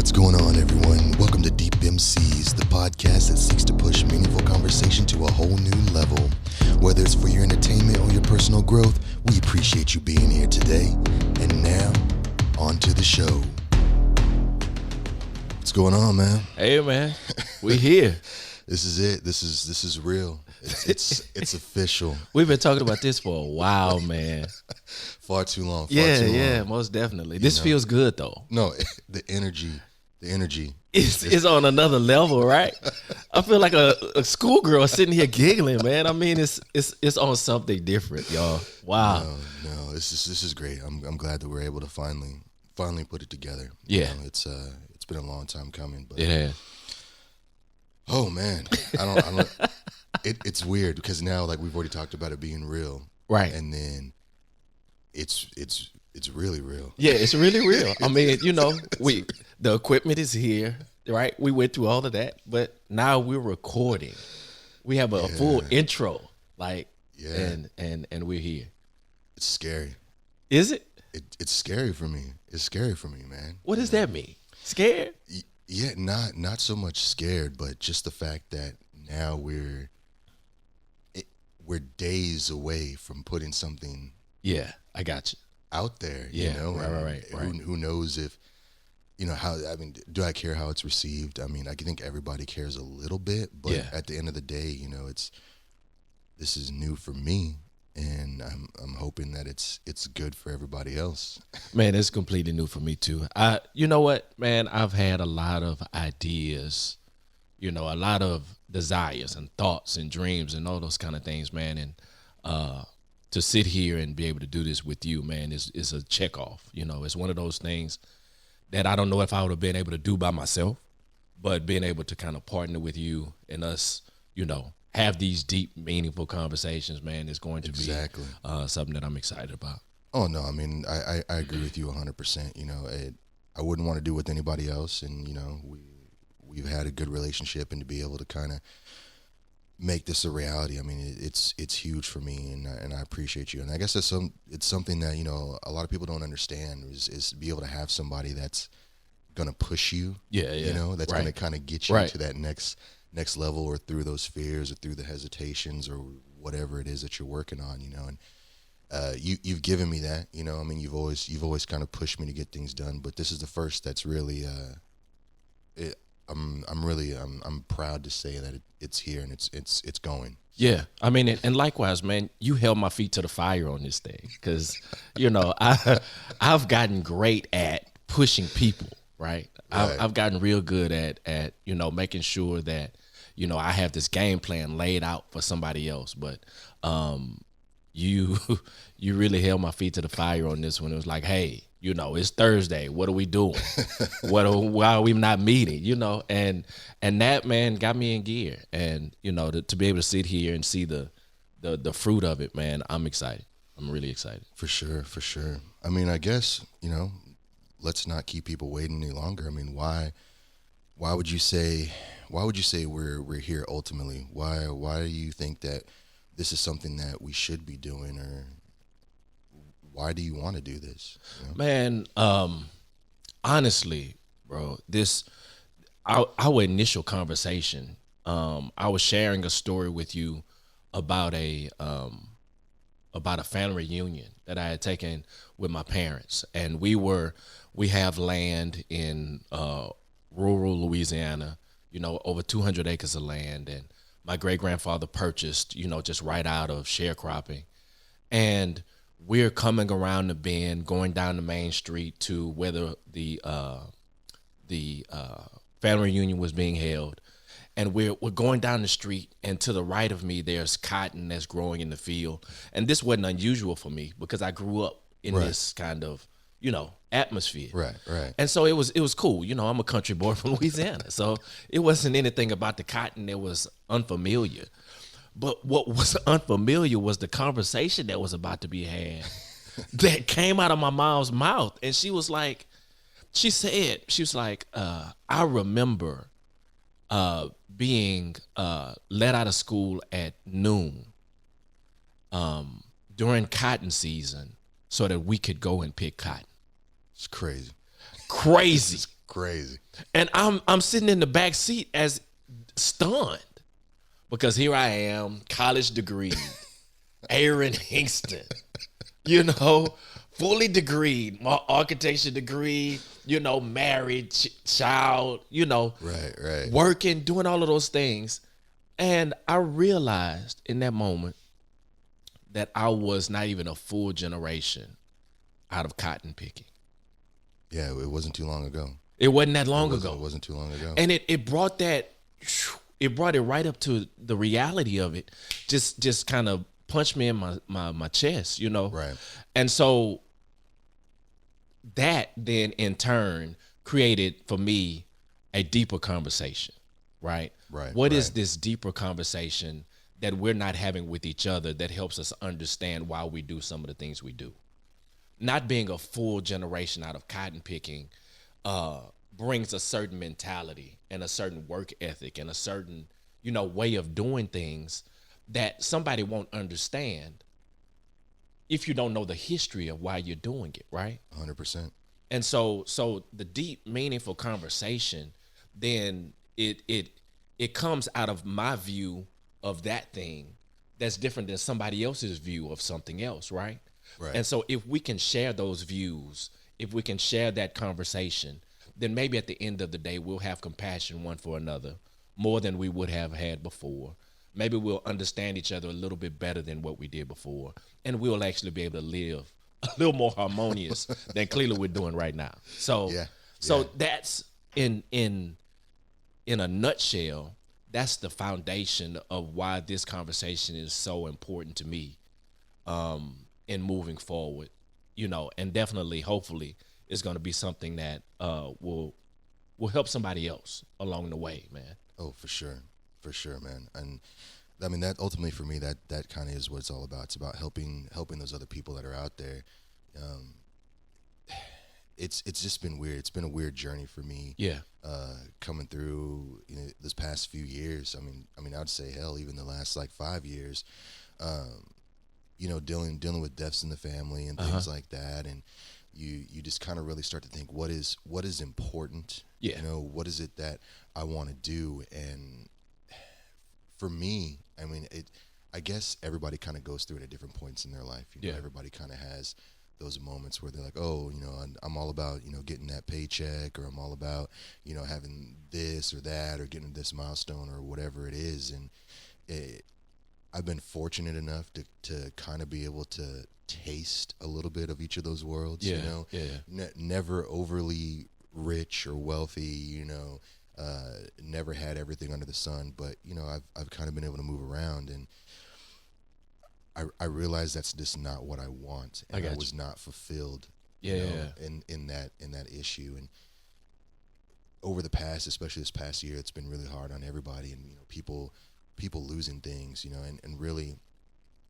What's going on, everyone? Welcome to Deep MCs, the podcast that seeks to push meaningful conversation to a whole new level. Whether it's for your entertainment or your personal growth, we appreciate you being here today. And now, on to the show. What's going on, man? Hey, man. We here. This is it. This is real. It's official. We've been talking about this for a while, man. Far too long. Yeah, most definitely. This feels good, though. No, the energy. It's on another level, right? I feel like a schoolgirl sitting here giggling, man. I mean, it's on something different, y'all. Wow. No, this is great. I'm glad that we're able to finally put it together. Yeah. You know, it's been a long time coming, but it has. Oh man, I don't. It's weird because now, like, we've already talked about it being real, right? And then it's really real. Yeah, it's really real. I mean, you know, the equipment is here, right? We went through all of that, but now we're recording. We have a full intro, like, and we're here. It's scary. Is it? It's scary for me. It's scary for me, man. What does that mean? Scared? Yeah, not so much scared, but just the fact that now we're days away from putting something. Yeah, I got you. Out there, yeah, you know, right. Who knows if, you know, how, I mean, do I care how it's received? I mean, I think everybody cares a little bit, but at the end of the day, you know, this is new for me, and I'm hoping that it's good for everybody else. Man, it's completely new for me too. You know what, man, I've had a lot of ideas, you know, a lot of desires and thoughts and dreams and all those kind of things, man, and to sit here and be able to do this with you, man, is a check off. You know, it's one of those things that I don't know if I would have been able to do by myself, but being able to kind of partner with you and us, you know, have these deep, meaningful conversations, man, is going to be something that I'm excited about. Oh, no, I mean, I agree with you 100%. You know, I wouldn't want to do it with anybody else, and, you know, we've had a good relationship, and to be able to kind of make this a reality, I mean, it's huge for me, and I appreciate you. And I guess it's something that, you know, a lot of people don't understand is to be able to have somebody that's gonna push you, you know, that's gonna kind of get you to that next level, or through those fears, or through the hesitations, or whatever it is that you're working on, you know. And you've given me that, you know. I mean, you've always kind of pushed me to get things done, but this is the first that's really I'm proud to say that it's here, and it's going. Yeah, I mean, and likewise, man, you held my feet to the fire on this thing, because, you know, I've gotten great at pushing people, right? I've gotten real good at you know, making sure that, you know, I have this game plan laid out for somebody else, but you really held my feet to the fire on this one. It was like, hey, you know, it's Thursday. What are we doing? Why are we not meeting? You know, and that, man, got me in gear. And, you know, to be able to sit here and see the fruit of it, man, I'm excited. I'm really excited. For sure. I mean, I guess, you know, let's not keep people waiting any longer. I mean, why would you say we're here ultimately? Why do you think that this is something that we should be doing, or why do you want to do this? You know? Man, honestly, bro, our initial conversation, I was sharing a story with you about a family reunion that I had taken with my parents, and we have land in rural Louisiana, you know, over 200 acres of land, and my great-grandfather purchased, you know, just right out of sharecropping. And we're coming around the bend, going down the main street to where the family reunion was being held. And we're going down the street, and to the right of me, there's cotton that's growing in the field. And this wasn't unusual for me, because I grew up in this kind of, you know, atmosphere. Right. And so it was cool. You know, I'm a country boy from Louisiana, so it wasn't anything about the cotton that was unfamiliar. But what was unfamiliar was the conversation that was about to be had that came out of my mom's mouth. And she was like, I remember being let out of school at noon during cotton season so that we could go and pick cotton. It's crazy. Crazy. Crazy. And I'm sitting in the back seat as stunned because here I am, college degree, Aaron Hingston, you know, fully degreed, my architecture degree, you know, married, child, you know, Right. working, doing all of those things. And I realized in that moment that I was not even a full generation out of cotton picking. Yeah, it wasn't too long ago. It wasn't that It long wasn't, ago. it wasn't too long ago. And it brought that, it brought it right up to the reality of it. Just kind of punched me in my chest, you know? Right. And so that then in turn created for me a deeper conversation, right? Right. What is right. this deeper conversation that we're not having with each other that helps us understand why we do some of the things we do? Not being a full generation out of cotton picking brings a certain mentality and a certain work ethic and a certain, you know, way of doing things that somebody won't understand if you don't know the history of why you're doing it, right? 100%. And so the deep, meaningful conversation, then it comes out of my view of that thing that's different than somebody else's view of something else, right? Right. And so if we can share those views, if we can share that conversation, then maybe at the end of the day we'll have compassion one for another more than we would have had before. Maybe we'll understand each other a little bit better than what we did before, and we'll actually be able to live a little more harmonious than clearly we're doing right now. So, Yeah. so Yeah. that's in a nutshell. That's the foundation of why this conversation is so important to me in moving forward. You know, and definitely, hopefully, it's going to be something that will help somebody else along the way, man. Oh, for sure, man. And I mean that ultimately for me that kind of is what it's all about. It's about helping those other people that are out there. Um, it's just been weird. It's been a weird journey for me. Yeah. Coming through this past few years. I mean I'd say hell even the last like 5 years. Um, dealing with deaths in the family and things like that, and you just kind of really start to think what is important. Yeah. What is it that I want to do? And for me, I mean, I guess everybody kind of goes through it at different points in their life. Yeah. Everybody kind of has those moments where they're like, oh, I'm all about, getting that paycheck, or I'm all about, having this or that, or getting this milestone or whatever it is. And I've been fortunate enough to kind of be able to taste a little bit of each of those worlds. Yeah. Yeah. Never overly rich or wealthy, never had everything under the sun, but I've kind of been able to move around, and I realized that's just not what I want, and I was not fulfilled, in that issue. And over the past, especially this past year, it's been really hard on everybody, and people losing things, and really,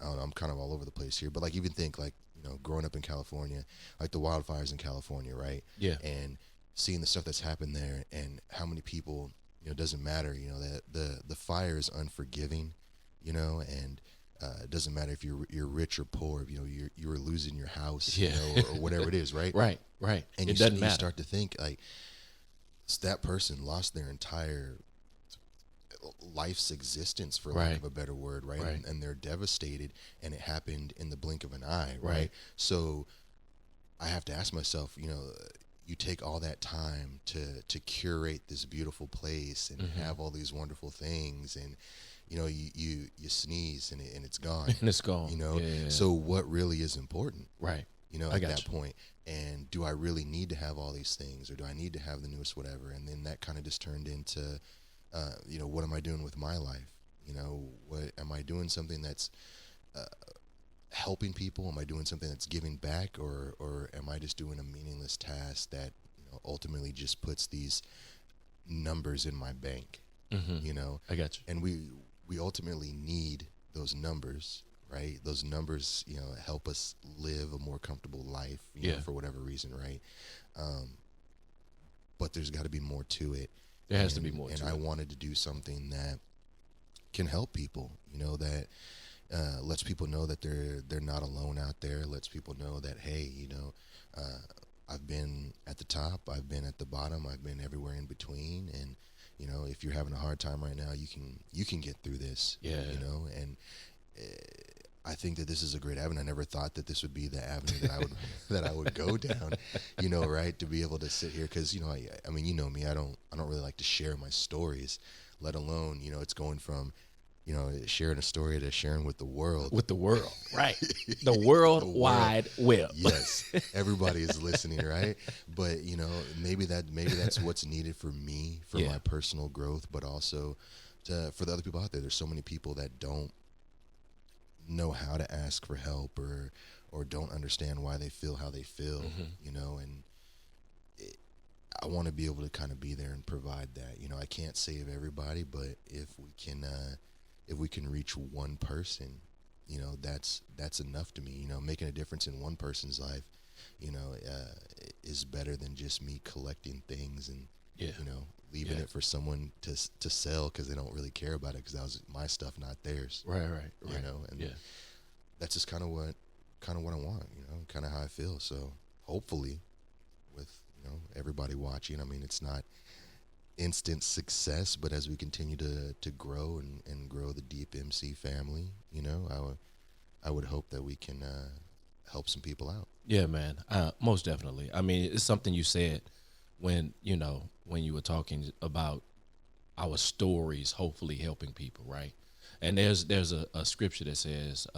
I don't know, I'm kind of all over the place here, but like even think like growing up in California, like the wildfires in California, right? Yeah. And seeing the stuff that's happened there, and how many people, it doesn't matter, that the fire is unforgiving, and it doesn't matter if you're rich or poor, you were losing your house, or whatever it is, right? Right. And It doesn't matter. You start to think like that person lost their entire life's existence, for lack of a better word, right? And they're devastated, and it happened in the blink of an eye, right? So I have to ask myself, you take all that time to curate this beautiful place and have all these wonderful things, and you sneeze and it's gone. And it's gone. Yeah. So what really is important, Right. at that point? And do I really need to have all these things, or do I need to have the newest whatever? And then that kind of just turned into what am I doing with my life? What am I doing? Something that's helping people? Am I doing something that's giving back, or am I just doing a meaningless task that ultimately just puts these numbers in my bank? I got you. And we ultimately need those numbers, right? Those numbers, help us live a more comfortable life, for whatever reason, right? But there's got to be more to it. There has to be more. And I wanted to do something that can help people, that lets people know that they're not alone out there. Lets people know that, hey, I've been at the top, I've been at the bottom, I've been everywhere in between, and you know, if you're having a hard time right now, you can get through this. Yeah. You know, and I think that this is a great avenue. I never thought that this would be the avenue that I would that I would go down. You know, right? To be able to sit here, because you know, I mean, you know me. I don't really like to share my stories, let alone you know, it's going from you know sharing a story to sharing with the world. With the world, right? The World The world. Wide Web. Yes, everybody is listening, right? But you know, maybe that's what's needed for me for Yeah. my personal growth, but also for the other people out there. There's so many people that don't know how to ask for help or don't understand why they feel how they feel, you know, and I want to be able to kind of be there and provide that. You know, I can't save everybody, but if we can reach one person, you know, that's enough to me. You know, making a difference in one person's life, you know, is better than just me collecting things and Yeah. you know leaving Yeah. it for someone to sell because they don't really care about it because that was my stuff, not theirs. Right. You know, and Yeah. that's just kind of what I want. You know, kind of how I feel. So hopefully, with you know everybody watching, I mean, it's not instant success, but as we continue to grow and grow the Deep MC family, you know, I would hope that we can help some people out. Yeah, man. Most definitely. I mean, it's something you said when when you were talking about our stories, hopefully helping people, right? And there's a scripture that says,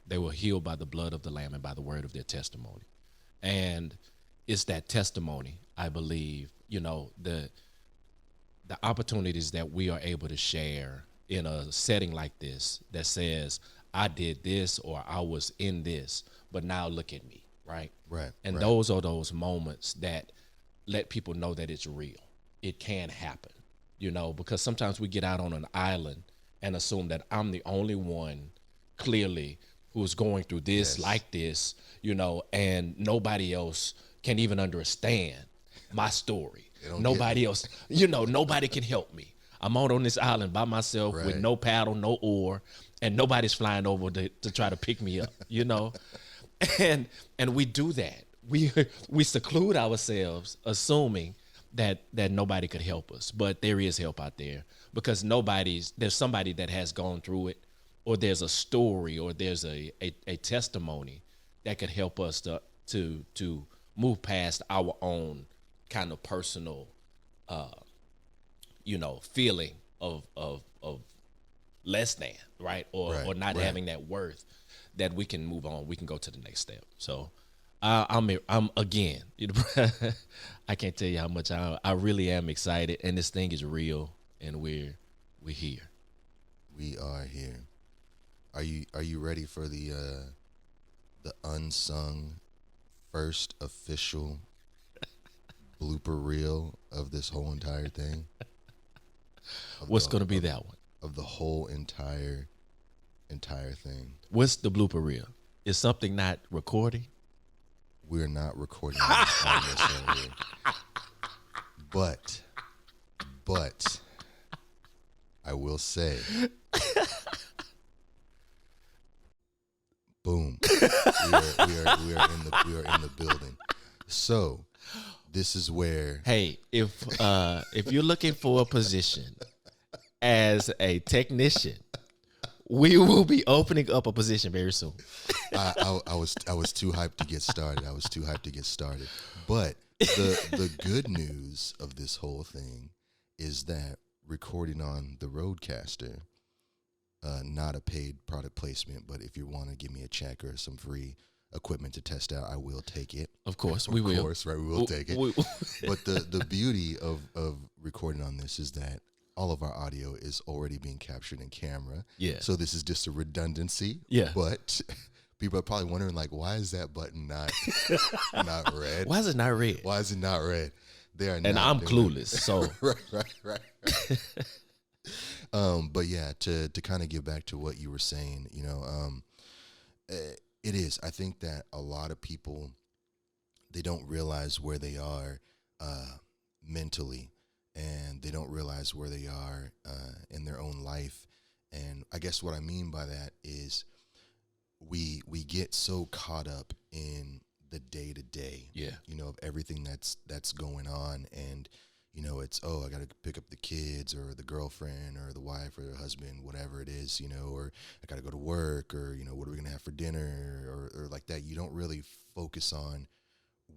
they were healed by the blood of the Lamb and by the word of their testimony, and it's that testimony, I believe, the opportunities that we are able to share in a setting like this that says, I did this or I was in this, but now look at me, right? Right. And right. those are those moments that let people know that it's real. It can happen, because sometimes we get out on an island and assume that I'm the only one clearly who's going through this Yes. like this, and nobody else can even understand my story. They don't Nobody else, nobody can help me. I'm out on this island by myself with Right. no paddle, no oar, and nobody's flying over to try to pick me up, and we do that. We seclude ourselves, assuming that nobody could help us, but there is help out there because there's somebody that has gone through it, or there's a story, or there's a testimony that could help us to move past our own kind of personal, feeling of less than, right, Right, or not right. having that worth, that we can move on. We can go to the next step. So I'm again, I can't tell you how much I really am excited, and this thing is real, and we're here. We are here. Are you ready for the unsung first official blooper reel of this whole entire thing? What's gonna be that one? Of the whole entire thing. What's the blooper reel? Is something not recording? We're not recording on this show here. But I will say, boom, we are in the building. So this is where Hey, if you're looking for a position as a technician, we will be opening up a position very soon. I was too hyped to get started. But the good news of this whole thing is that recording on the Rodecaster, not a paid product placement, but if you want to give me a check or some free equipment to test out, I will take it. Of course, we will. Of course, right? We will take it. But the beauty of recording on this is that all of our audio is already being captured in camera. Yeah. So this is just a redundancy. Yeah. But people are probably wondering, like, why is that button not red? Why is it not red? Why is it not red? They are, And not I'm doing clueless. So right. But yeah, to kind of get back to what you were saying, it is. I think that a lot of people, they don't realize where they are mentally, and they don't realize where they are in their own life. And I guess what I mean by that is we get so caught up in the day to day, Yeah. you know, of everything that's going on. And, you know, it's, oh, I got to pick up the kids or the girlfriend or the wife or the husband, whatever it is, you know, or I got to go to work, or, you know, what are we going to have for dinner, or like that. You don't really focus on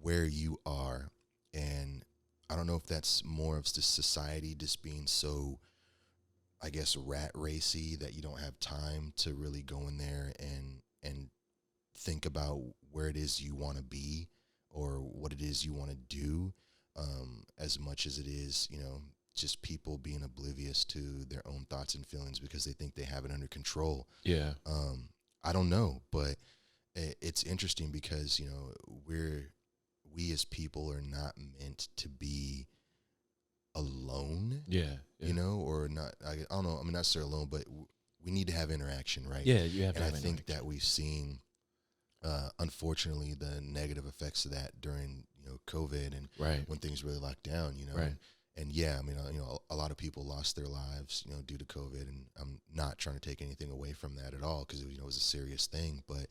where you are. And I don't know if that's more of just society just being so, I guess, rat racy, that you don't have time to really go in there and think about where it is you want to be or what it is you want to do, as much as it is, you know, just people being oblivious to their own thoughts and feelings because they think they have it under control. Yeah. I don't know, but it's interesting because, you know, we as people are not meant to be alone, Yeah. you know, or not. I don't know. I mean, not necessarily alone, but we need to have interaction, right? Yeah. You have And to I have think interaction. that we've seen, unfortunately, the negative effects of that during, you know, COVID and Right. when things really locked down, you know. Right. And yeah, I mean, you know, a lot of people lost their lives, you know, due to COVID, and I'm not trying to take anything away from that at all because, you know, it was a serious thing, but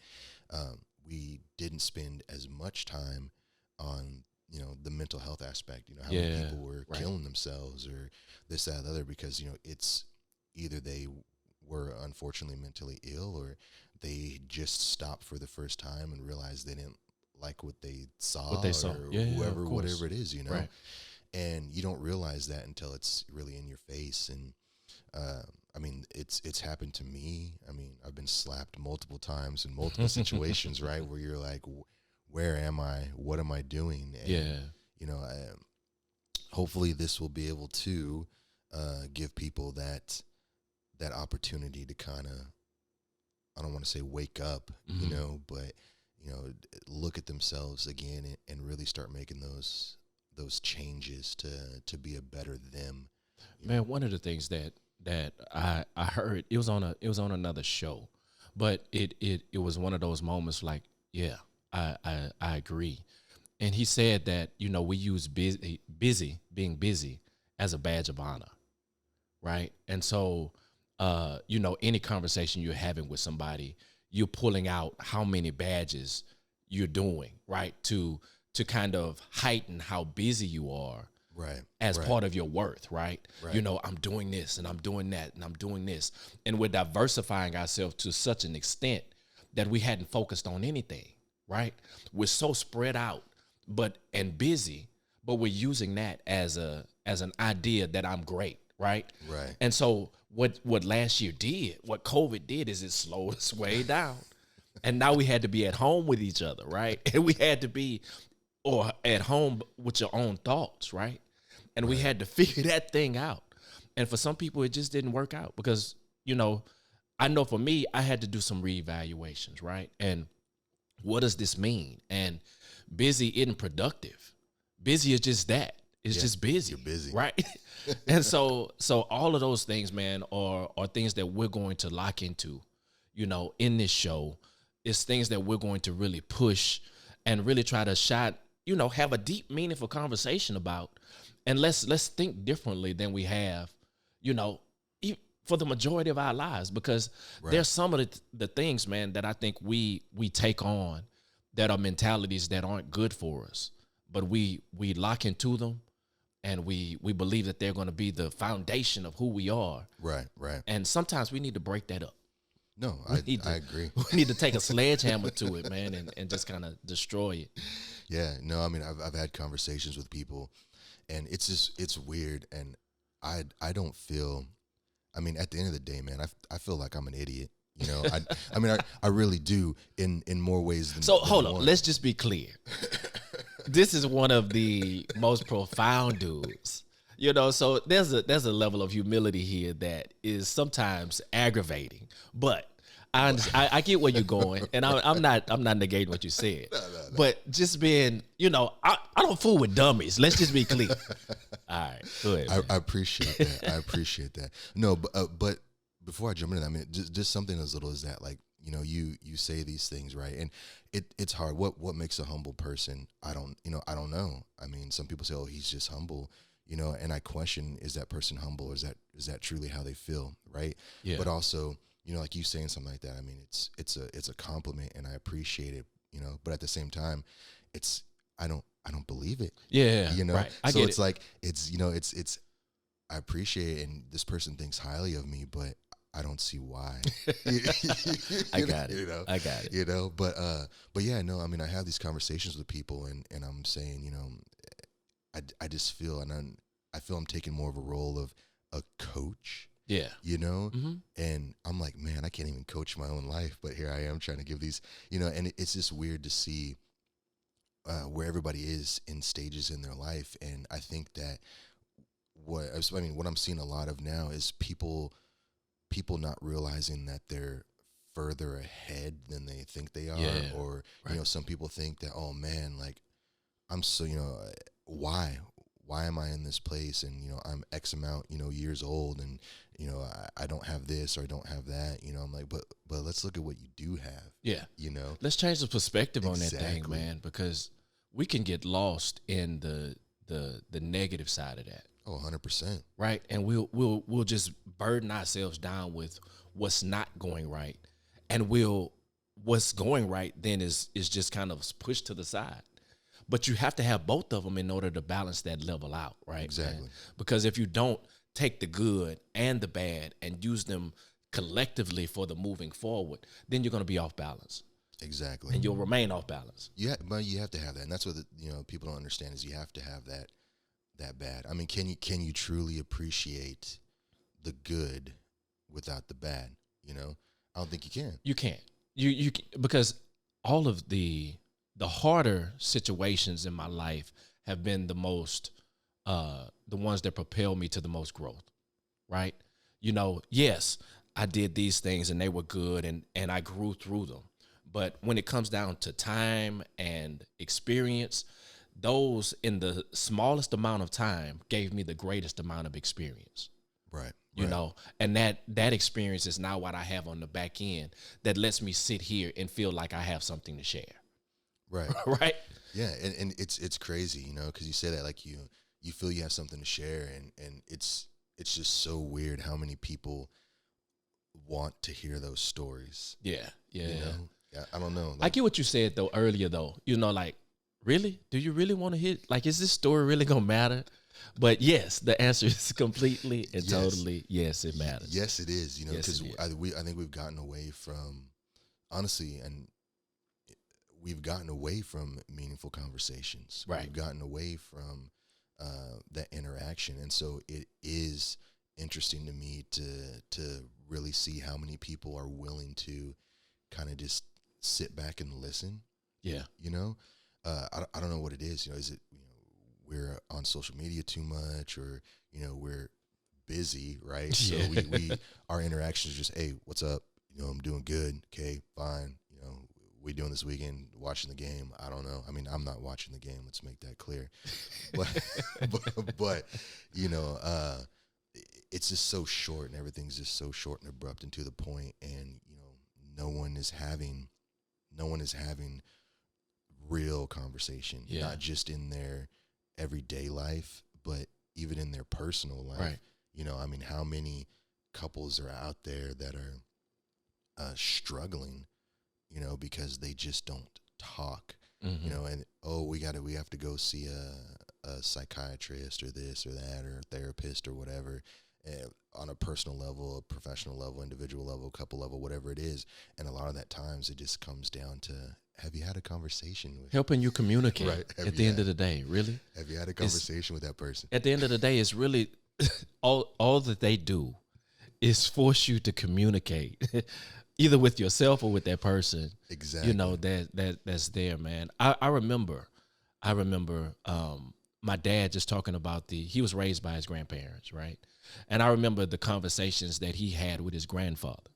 we didn't spend as much time on, you know, the mental health aspect, you know, how many Yeah. people were Right. killing themselves or this, that, the other, because, you know, it's either they were unfortunately mentally ill or they just stopped for the first time and realized they didn't like what they What saw they saw. or Yeah. Yeah. Of whoever, course. whatever it is, you know. Right. And you don't realize that until it's really in your face. And I mean, it's happened to me. I mean, I've been slapped multiple times in multiple situations, right, where you're like, where am I? What am I doing? And, Yeah. you know, hopefully this will be able to give people that opportunity to kind of, I don't want to say wake up, you know, but, you know, look at themselves again and really start making those changes to be a better them. Man, one of the things that I heard, it was on another show, but it was one of those moments like, yeah, I agree. And he said that, you know, we use being busy as a badge of honor, right? And so, you know, any conversation you're having with somebody, you're pulling out how many badges you're doing, right? To kind of heighten how busy you are Right. as Right. part of your worth, right? Right. You know, I'm doing this and I'm doing that and I'm doing this. And we're diversifying ourselves to such an extent that we hadn't focused on anything, right? We're so spread out and busy, but we're using that as an idea that I'm great, right? Right. And so what last year did, what COVID did is it slowed us way down. And now we had to be at home with each other, right? And we had to be or at home with your own thoughts, right? And we had to figure that thing out. And for some people, it just didn't work out because, you know, I know for me, I had to do some reevaluations, right? And what does this mean? And busy isn't productive. Busy is just that. It's just busy. You're busy. Right? And so all of those things, man, are things that we're going to lock into, you know, in this show. It's things that we're going to really push and really try to you know, have a deep, meaningful conversation about. And let's think differently than we have, you know, for the majority of our lives, because there's some of the things, man, that I think we take on that are mentalities that aren't good for us, but we lock into them and we believe that they're going to be the foundation of who we are. Right. Right. And sometimes we need to break that up. No, I agree. We need to take a sledgehammer to it, man, and just kind of destroy it. Yeah. No, I mean, I've had conversations with people, and it's weird, and I don't feel. I mean, at the end of the day, man, I feel like I'm an idiot. You know, I mean, I really do in more ways than. So than hold on, one. let's just be clear. This is one of the most profound dudes. You know, so there's a level of humility here that is sometimes aggravating, but I get where you're going, and I'm not negating what you said, but just being, you know, I don't fool with dummies. Let's just be clear. All right, go ahead. I appreciate that. I appreciate that. No, but before I jump into that, I mean, just something as little as that, like, you know, you say these things, right? And it's hard. What makes a humble person? I don't know. I mean, some people say, oh, he's just humble, you know, and I question, is that person humble? Or is that truly how they feel, right? Yeah. But also, you know, like you saying something like that, I mean, it's a compliment, and I appreciate it, you know, but at the same time, it's, I don't believe it, Yeah, you know? right. I So get it's it. like, it's, you know, it's, I appreciate it, and this person thinks highly of me, but I don't see why. I got it. You know, I got it. you know, but yeah, no, I mean, I have these conversations with people, and I'm saying, you know, I just feel, I feel I'm taking more of a role of a coach, Yeah. you know, Mm-hmm. and I'm like, man, I can't even coach my own life, but here I am trying to give these, you know, and it's just weird to see where everybody is in stages in their life, and I think that I mean, what I'm seeing a lot of now is people not realizing that they're further ahead than they think they are, Yeah. or you Right. know, some people think that, oh man, like I'm so, you know, why am I in this place, and you know, I'm X amount, you know, years old, and you know, I don't have this or I don't have that, you know. I'm like, but let's look at what you do have, Yeah. you know. Let's change the perspective on that thing, Exactly. man, because we can get lost in the negative side of that. Oh, 100%. Right. And we'll just burden ourselves down with what's not going right. And what's going right then is just kind of pushed to the side. But you have to have both of them in order to balance that level out, right? Exactly. Man? Because if you don't take the good and the bad and use them collectively for the moving forward, then you're going to be off balance Exactly. and you'll remain off balance. Yeah, but you have to have that, and that's what you know, people don't understand, is you have to have that bad. I mean, can you truly appreciate the good without the bad? You know, I don't think you can. You can't. Because all of the harder situations in my life have been the most the ones that propel me to the most growth, right? You know, yes, I did these things and they were good, and I grew through them. But when it comes down to time and experience, those in the smallest amount of time gave me the greatest amount of experience. Right. You Right. know, and that experience is now what I have on the back end that lets me sit here and feel like I have something to share. Right. Right? Yeah, and it's crazy, you know, because you say that like you feel you have something to share, and it's just so weird how many people want to hear those stories. Yeah. Yeah. You know, yeah, I don't know. I Like, get what you said though earlier though. You know, like, really? Do you really want to hit, like, is this story really gonna matter? But yes, the answer is completely and Yes. totally yes, it matters. yes, it is. You know, Yes, because it is. I think we've gotten away from, honestly, and we've gotten away from meaningful conversations. Right. We've gotten away from that interaction, and so it is interesting to me to really see how many people are willing to kind of just sit back and listen. Yeah. You know, I don't know what it is. You know, is it, you know, we're on social media too much, or you know, we're busy, right? So Yeah. we our interactions are just, hey, what's up? You know, I'm doing good. Okay, fine. You know, we doing this weekend, watching the game. I don't know. I mean, I'm not watching the game. Let's make that clear. But but you know, it's just so short, and everything's just so short and abrupt and to the point, and you know, no one is having real conversation, Yeah. not just in their everyday life, but even in their personal life. Right. You know, I mean, how many couples are out there that are struggling, you know, because they just don't talk, Mm-hmm. you know, and we have to go see a psychiatrist or this or that or a therapist or whatever, on a personal level, a professional level, individual level, couple level, whatever it is. And a lot of that times it just comes down to, have you had a conversation with, Helping you communicate Right. Have at you the end had- of the day, really? have you had a conversation with that person? At the end of the day, it's really all that they do is force you to communicate either with yourself or with that person. Exactly. You know, that's there, man. I remember my dad just talking about he was raised by his grandparents, right? And I remember the conversations that he had with his grandfather,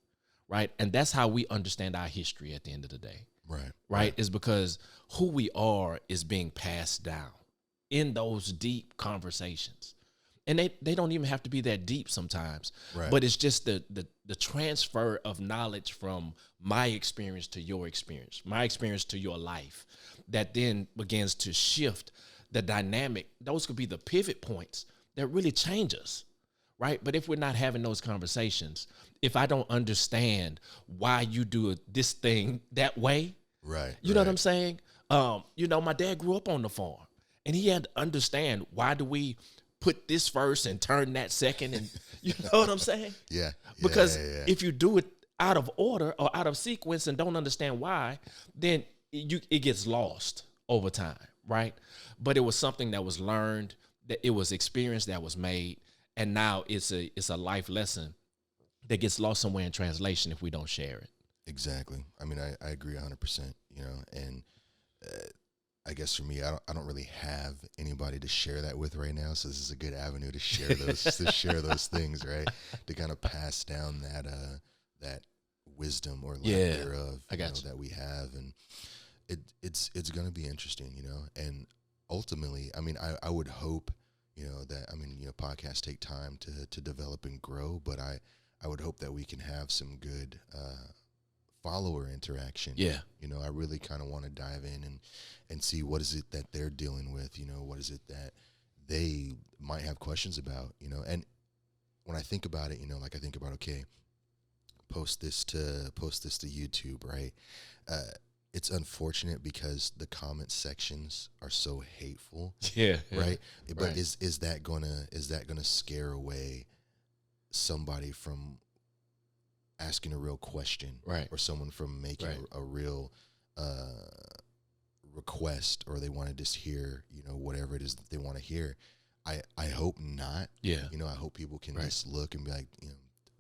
right? And that's how we understand our history at the end of the day. Right. Right? Is because who we are is being passed down in those deep conversations. And they don't even have to be that deep sometimes. Right. But it's just the transfer of knowledge from my experience to your experience, my experience to your life, that then begins to shift the dynamic. Those could be the pivot points that really change us. Right. But if we're not having those conversations, if I don't understand why you do this thing that way, Right. You know what I'm saying? My dad grew up on the farm, and he had to understand, why do we put this first and turn that second, and you know what I'm saying? Yeah. Because Yeah. if you do it out of order or out of sequence and don't understand why, then it gets lost over time, right? But it was something that was learned, that it was experience that was made, and now it's a life lesson that gets lost somewhere in translation if we don't share it. Exactly. I mean, I agree 100%, and I guess for me, I don't really have anybody to share that with right now. So this is a good avenue to share those, to share those things, right? To kind of pass down that wisdom or lack thereof, that we have. And it's going to be interesting, and ultimately, I mean, I would hope, podcasts take time to develop and grow, but I would hope that we can have some good, follower interaction. Yeah. I really kind of want to dive in and see what is it that they're dealing with, what is it that they might have questions about, and when I think about it, like I think about, okay, post this to YouTube, right? It's unfortunate because the comment sections are so hateful. Yeah. Right. But is that gonna scare away somebody from asking a real question, right? Or someone from making a real request, or they want to just hear, whatever it is that they want to hear. I hope not. Yeah. I hope people can just look and be like,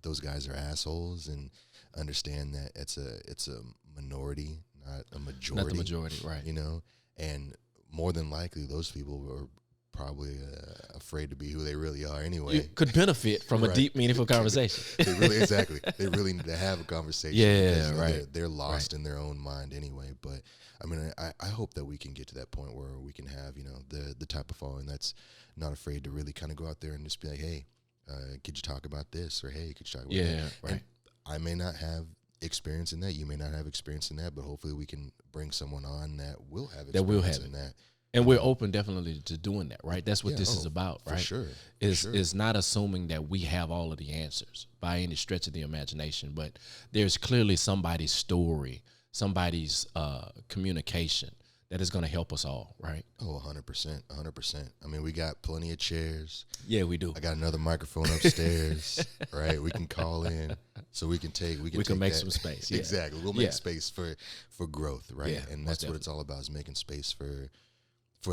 those guys are assholes, and understand that it's a minority, not a majority. Not the majority, right? And more than likely, those people are probably afraid to be who they really are anyway. You could benefit from a deep, meaningful conversation. They really need to have a conversation. Yeah, right. They're lost in their own mind anyway. But I mean, I hope that we can get to that point where we can have, the type of following that's not afraid to really kind of go out there and just be like, hey, could you talk about this? Or hey, could you talk about that? Yeah, right. And I may not have experience in that. You may not have experience in that, but hopefully we can bring someone on that will have experience in that. And we're open definitely to doing that, right? That's what this is about, right? For sure. Is not assuming that we have all of the answers by any stretch of the imagination, but there's clearly somebody's story, somebody's communication that is going to help us all, right? Oh, 100%, 100%. I mean, we got plenty of chairs. Yeah, we do. I got another microphone upstairs, right? We can call in, so we can make some space. Yeah. Exactly. We'll make space for growth, right? Yeah, and that's what it's all about, is making space for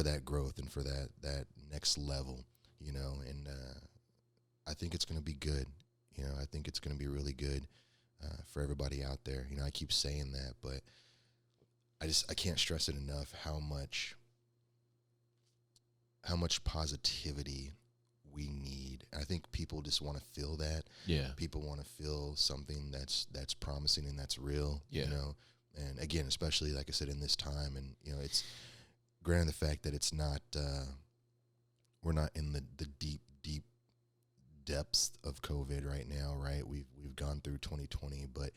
that growth and for that next level, and I think it's going to be good. I think it's going to be really good for everybody out there. I keep saying that, but I can't stress it enough how much positivity we need. And I think people just want to feel that. Yeah. People want to feel something that's promising and that's real. Yeah. And again, especially like I said, in this time, and it's granted the fact that it's not, we're not in the deep depths of COVID right now, right? We've gone through 2020, but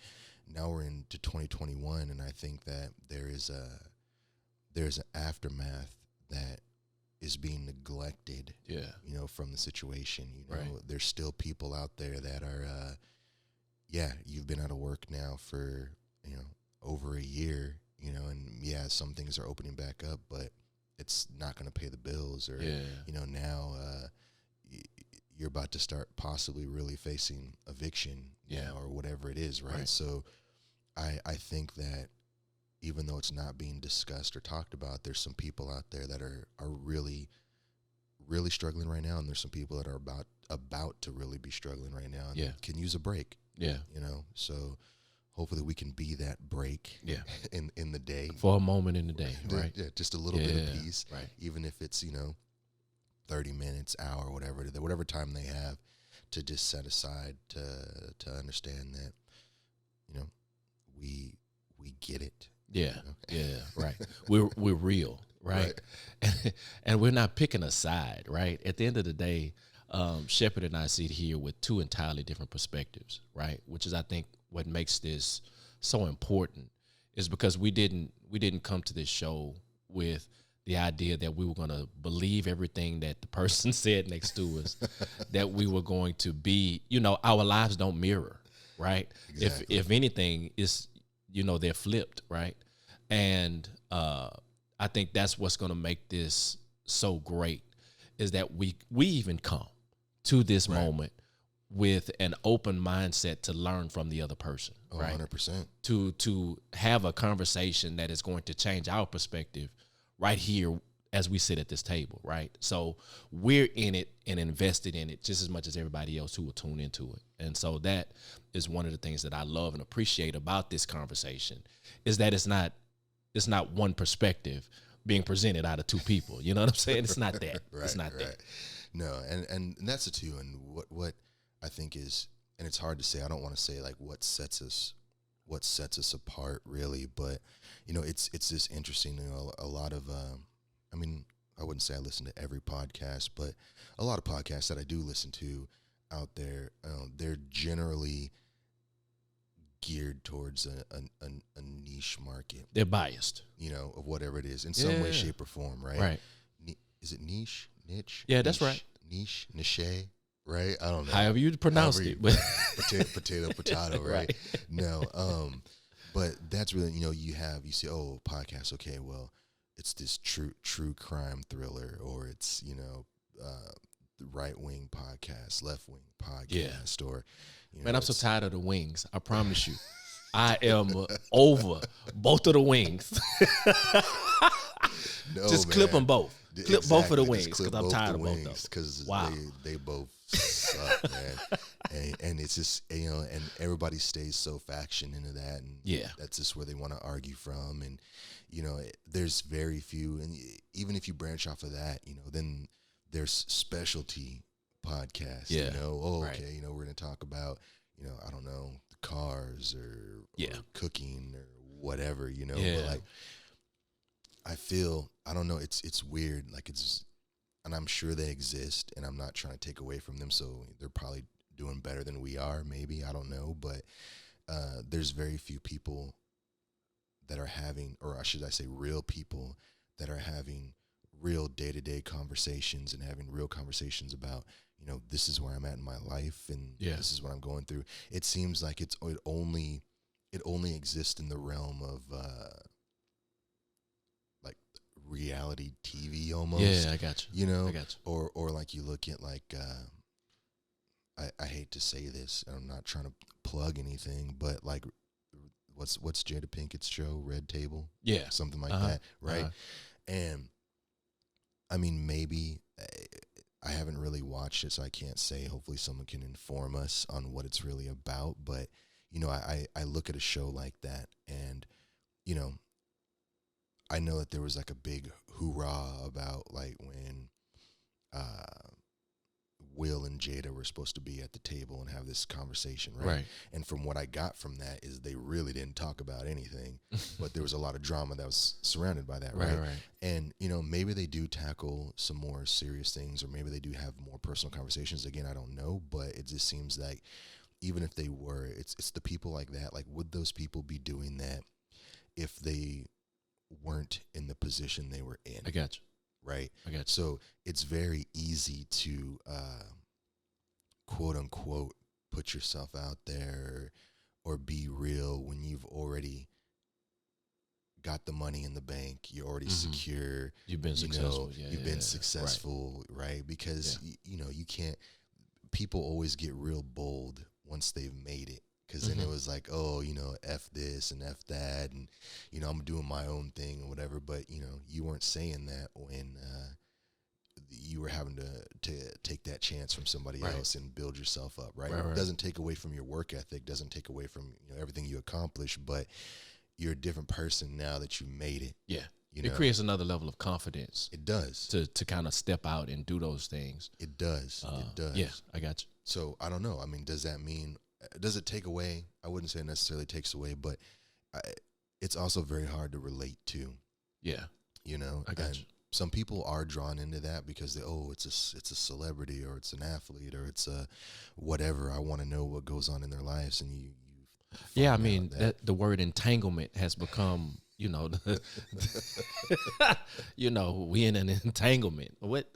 now we're into 2021, and I think that there's an aftermath that is being neglected. Yeah. From the situation. Right. There's still people out there that are, you've been out of work now for over a year. And some things are opening back up, but it's not going to pay the bills, or, now you're about to start possibly really facing eviction, or whatever it is. Right. So I think that even though it's not being discussed or talked about, there's some people out there that are really, really struggling right now. And there's some people that are about to really be struggling right now and can use a break. Yeah. So hopefully we can be that break in the day. For a moment in the day, right? Yeah, just a little bit of peace. Right. Even if it's, 30 minutes, hour, whatever time they have to just set aside to understand that, we get it. Yeah. Yeah, right. We're real, right? And we're not picking a side, right? At the end of the day, Shepard and I sit here with two entirely different perspectives, right? Which is, I think, what makes this so important, is because we didn't come to this show with the idea that we were going to believe everything that the person said next to us, that we were going to be, our lives don't mirror, right? Exactly. If anything, it's, they're flipped, right? And I think that's what's going to make this so great is that we even come to this moment with an open mindset to learn from the other person, right? 100%. To have a conversation that is going to change our perspective right here as we sit at this table, right? So we're in it and invested in it just as much as everybody else who will tune into it. And so that is one of the things that I love and appreciate about this conversation is that it's not one perspective being presented out of two people. You know what I'm saying? It's not that. It's not that. No, and that's it too. And what I think is, and it's hard to say. I don't want to say like what sets us apart really, but you know, it's just interesting. You know, a lot of I mean, I wouldn't say I listen to every podcast, but a lot of podcasts that I do listen to out there, they're generally geared towards a niche market. They're biased, you know, of whatever it is in some way, shape, or form, right? Right. Is it niche? Yeah, that's right. Niche, right? I don't know. However you pronounce it, but potato, right? No, but that's really, you know, you see, oh, podcast, okay, well, it's this true crime thriller, or it's, you know, the right wing podcast, left wing podcast, or you know, man, I'm so tired of the wings. I promise you, I am over both of the wings. Just clip them both. Clip both of the wings because I'm tired of both of them. Because they both suck, man. And it's just, you know, and everybody stays so faction into that, and that's just where they want to argue from. And you know, there's very few, and even if you branch off of that, you know, then there's specialty podcasts. You know, okay, you know, we're gonna talk about, you know, I don't know, cars or cooking or whatever, you know, but like, I feel, I don't know, it's weird, like and I'm sure they exist, and I'm not trying to take away from them, so they're probably doing better than we are, maybe, I don't know, but there's very few people that are having, or should I say real people that are having real day-to-day conversations and having real conversations about, you know, this is where I'm at in my life, and this is what I'm going through. It seems like it only exists in the realm of like reality TV almost. Yeah, I got you. You know, I got you. Or like you look at like I hate to say this, and I'm not trying to plug anything, but like what's Jada Pinkett's show, Red Table? Yeah, something like that, right? And I mean, maybe I haven't really watched it, so I can't say. Hopefully someone can inform us on what it's really about. But, you know, I look at a show like that, and, you know, I know that there was like a big hoorah about like when Will and Jada were supposed to be at the table and have this conversation, right? And from what I got from that is they really didn't talk about anything, but there was a lot of drama that was surrounded by that, right? And, you know, maybe they do tackle some more serious things, or maybe they do have more personal conversations. Again, I don't know, but it just seems like even if they were, it's the people like that. Like, would those people be doing that if they weren't in the position they were in? I got you. Right. I got you. So it's very easy to quote unquote put yourself out there or be real when you've already got the money in the bank. You're already secure. You've been successful. You've been successful, right? Because you know, you can't. People always get real bold once they've made it. Because then it was like, oh, you know, F this and F that, and, you know, I'm doing my own thing or whatever. But, you know, you weren't saying that when you were having to take that chance from somebody else and build yourself up, right? It doesn't take away from your work ethic, doesn't take away from, you know, everything you accomplish, but you're a different person now that you made it. Yeah. You know? It creates another level of confidence. It does. To kind of step out and do those things. It does. It does. Yeah, I got you. So, I don't know. I mean, does that mean... Does it take away? I wouldn't say it necessarily takes away, but it's also very hard to relate to. Yeah, you know, I got you. Some people are drawn into that because it's a celebrity, or it's an athlete, or it's a whatever. I want to know what goes on in their lives, and you yeah, I mean that the word entanglement has become you know, we in an entanglement. What?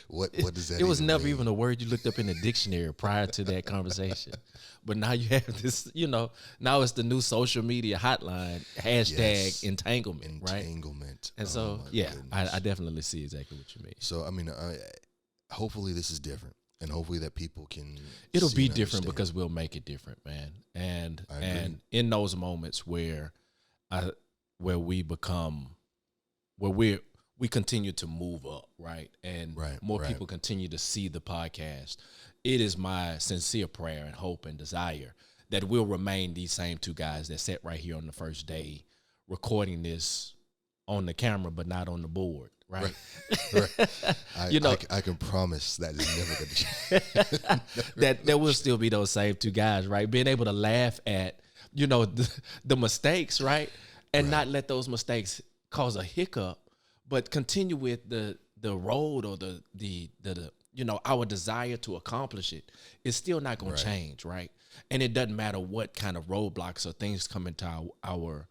What does that It was even never mean? even a word you looked up in the dictionary prior to that conversation. But now you have this, now it's the new social media hotline, hashtag Yes. entanglement, right? Entanglement. And Oh so, my yeah, goodness. I definitely see exactly what you mean. So I mean, hopefully this is different, and hopefully that people can. It'll see be and different understand. because we'll make it different, man. And I agree. and in those moments where where we become where we continue to move up, right? And Right, more right. people continue to see the podcast. It is my sincere prayer and hope and desire that we'll remain these same two guys that sat right here on the first day recording this on the camera but not on the board, right? Right. You I can promise that is never going to change. that will still be those same two guys, right? Being able to laugh at, the mistakes, right? And not let those mistakes cause a hiccup, but continue with the road or the our desire to accomplish it is still not going to change, right? And it doesn't matter what kind of roadblocks or things come into our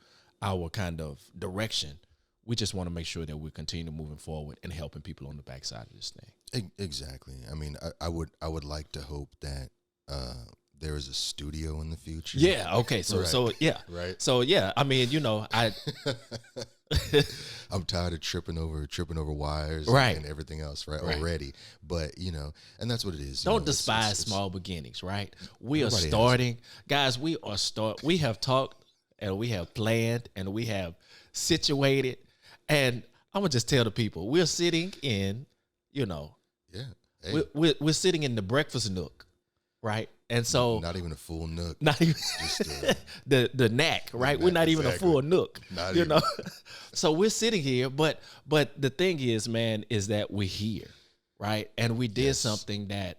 kind of direction. We just want to make sure that we continue moving forward and helping people on the backside of this thing. Exactly. I mean, I would like to hope that there is a studio in the future. Yeah. Okay. So Right. so yeah. Right. So yeah. I mean, I'm tired of tripping over wires Right. and everything else, right? Right. Already. But, and that's what it is. Don't despise small beginnings, right? We are Everybody has starting, guys. We have talked and we have planned and we have situated, and I'm gonna just tell the people we're sitting in, Yeah. Hey, we're sitting in the breakfast nook, right? And so not even a full nook. not even Just the knack, right? We're not even a exactly. full nook, Not you even. know. So we're sitting here, but the thing is, man, is that we're here, right? And we did Yes. something that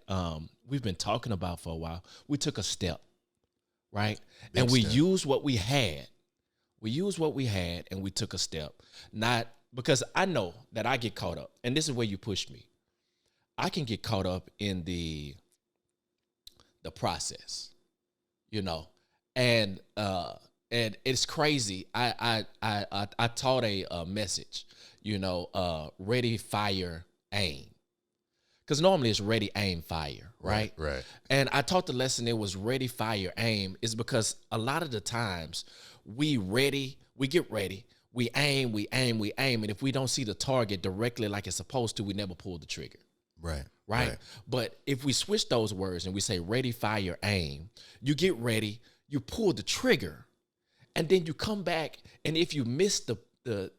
we've been talking about for a while. We took a step, right? Big And we step. used what we had. We used what we had, and we took a step. Not because I know that I get caught up, and this is where you push me. I can get caught up in the process, and it's crazy. I taught a message, ready, fire, aim, because normally it's ready, aim, fire, right? Right. And I taught the lesson it was ready, fire, aim, is because a lot of the times we get ready, we aim, and if we don't see the target directly like it's supposed to, we never pull the trigger. Right. But if we switch those words and we say ready, fire, aim, you get ready, you pull the trigger, and then you come back, and if you miss if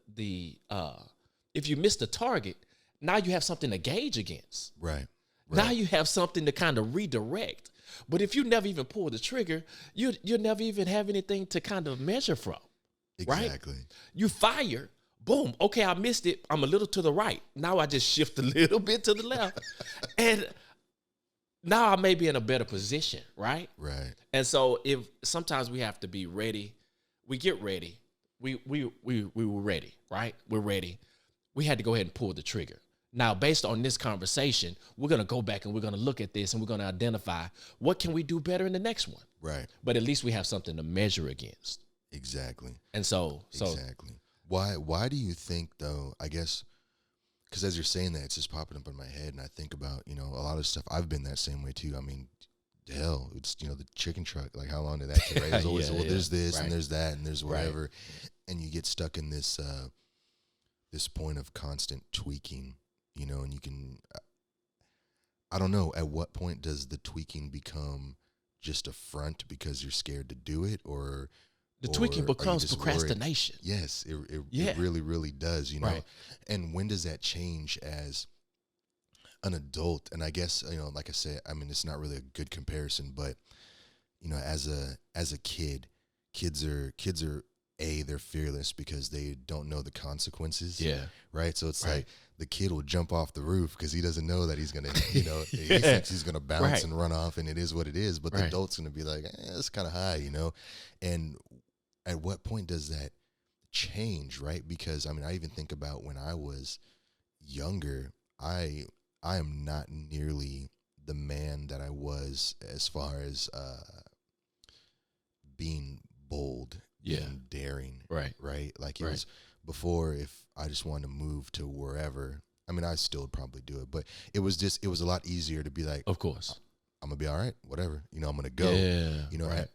you miss the target, now you have something to gauge against. Right. Now you have something to kind of redirect. But if you never even pull the trigger, you never even have anything to kind of measure from. Exactly. Right? You fire. Boom. Okay, I missed it. I'm a little to the right. Now I just shift a little bit to the left. And now I may be in a better position, right? Right. And so if sometimes we have to be ready, we get ready. We were ready, right? We're ready. We had to go ahead and pull the trigger. Now, based on this conversation, we're going to go back and we're going to look at this and we're going to identify what can we do better in the next one. Right. But at least we have something to measure against. Exactly. And so Exactly. Why do you think though? I guess because as you're saying that, it's just popping up in my head, and I think about a lot of stuff. I've been that same way too. I mean, hell, it's the chicken truck. Like how long did that take? Right? There's always there's this Right. and there's that and there's whatever, and you get stuck in this this point of constant tweaking. And you can. I don't know. At what point does the tweaking become just a front because you're scared to do it, or the tweaking are you becomes just procrastination. worried? Yes, it really, really does, Right. And when does that change as an adult? And I guess, like I said, I mean, it's not really a good comparison, but, as a kid, kids are they're fearless because they don't know the consequences. Yeah. Right. So it's Right. like the kid will jump off the roof because he doesn't know that he's going to, he thinks he's going to bounce Right. and run off, and it is what it is. But the Right. adult's going to be like, it's kind of high, and at what point does that change, right? Because I mean, I even think about when I was younger, I am not nearly the man that I was as far as being bold being daring. Right. Right. Like it was before, if I just wanted to move to wherever, I mean, I still would probably do it, but it was a lot easier to be like, Of course. I'm gonna be all right, whatever, I'm gonna go, Right.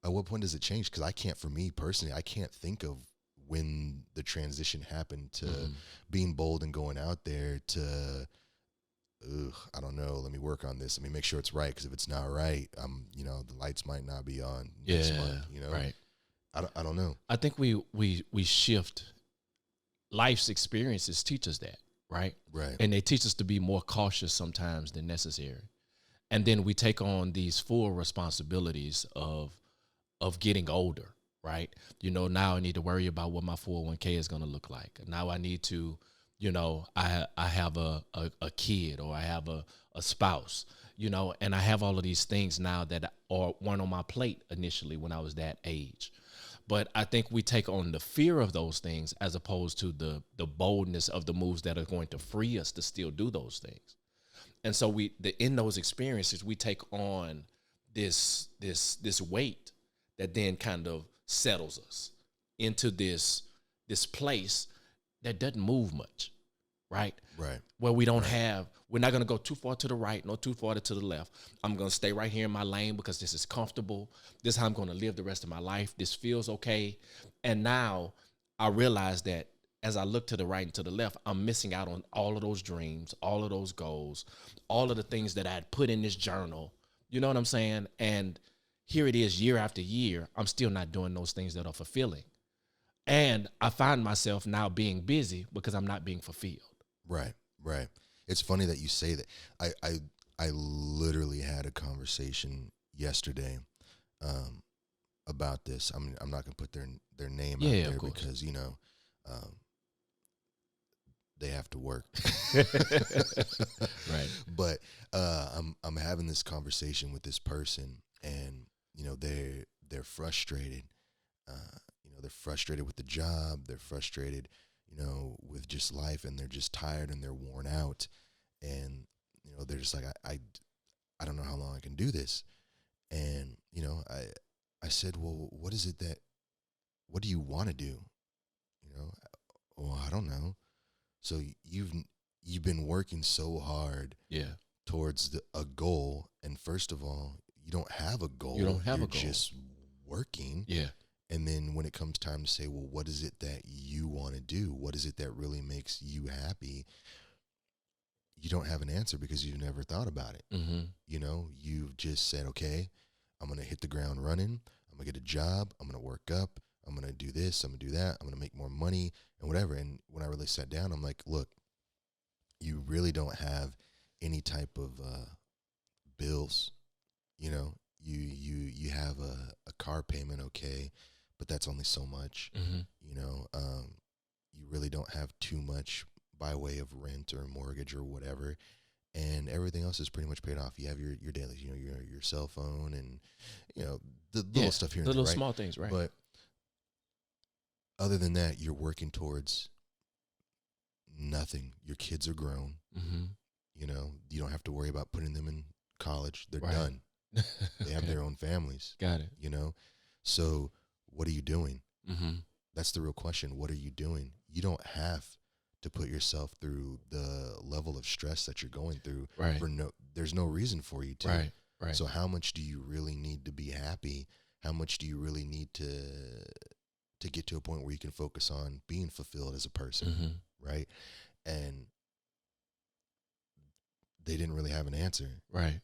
At what point does it change? Because I can't, for me personally, I can't think of when the transition happened to being bold and going out there to, I don't know, let me work on this. Let me make sure it's right. Because if it's not right, the lights might not be on next month, Right. I don't know. I think we shift. Life's experiences teach us that, right? Right. And they teach us to be more cautious sometimes than necessary. And then we take on these full responsibilities of getting older, right? Now I need to worry about what my 401k is going to look like. Now I need to, I have a kid, or I have a spouse, and I have all of these things now that weren't on my plate initially when I was that age. But I think we take on the fear of those things as opposed to the boldness of the moves that are going to free us to still do those things. And so in those experiences, we take on this weight that then kind of settles us into this place that doesn't move much, right? Right. Where we're not going to go too far to the right, nor too far to the left. I'm going to stay right here in my lane because this is comfortable. This is how I'm going to live the rest of my life. This feels okay. And now I realize that as I look to the right and to the left, I'm missing out on all of those dreams, all of those goals, all of the things that I had put in this journal. You know what I'm saying? And here it is, year after year, I'm still not doing those things that are fulfilling. And I find myself now being busy because I'm not being fulfilled. Right. Right. It's funny that you say that. I literally had a conversation yesterday about this. I mean, I'm not going to put their name out there because, they have to work. Right. But I'm having this conversation with this person, and they're frustrated. They're frustrated with the job. They're frustrated, with just life, and they're just tired and they're worn out. And they're just like, I don't know how long I can do this. And I said, well, what do you want to do? Well, I don't know. So you've been working so hard, towards a goal, and first of all, you don't have a goal. You're just working. Yeah. And then when it comes time to say, well, what is it that you want to do? What is it that really makes you happy? You don't have an answer because you've never thought about it. Mm-hmm. You've just said, okay, I'm going to hit the ground running. I'm going to get a job. I'm going to work up. I'm going to do this. I'm going to do that. I'm going to make more money and whatever. And when I really sat down, I'm like, look, you really don't have any type of bills. You have a car payment, okay, but that's only so much. Mm-hmm. You really don't have too much by way of rent or mortgage or whatever, and everything else is pretty much paid off. You have your dailies, your cell phone, and the little stuff here and the there, little right? small things, right? But other than that, you're working towards nothing. Your kids are grown. Mm-hmm. You don't have to worry about putting them in college. They're Right. done. They have their own families. Got it. So what are you doing? Mm-hmm. That's the real question. What are you doing? You don't have to put yourself through the level of stress that you're going through. Right. There's no reason for you to. Right. Right. So how much do you really need to be happy? How much do you really need to get to a point where you can focus on being fulfilled as a person, Mm-hmm. right? And they didn't really have an answer. Right.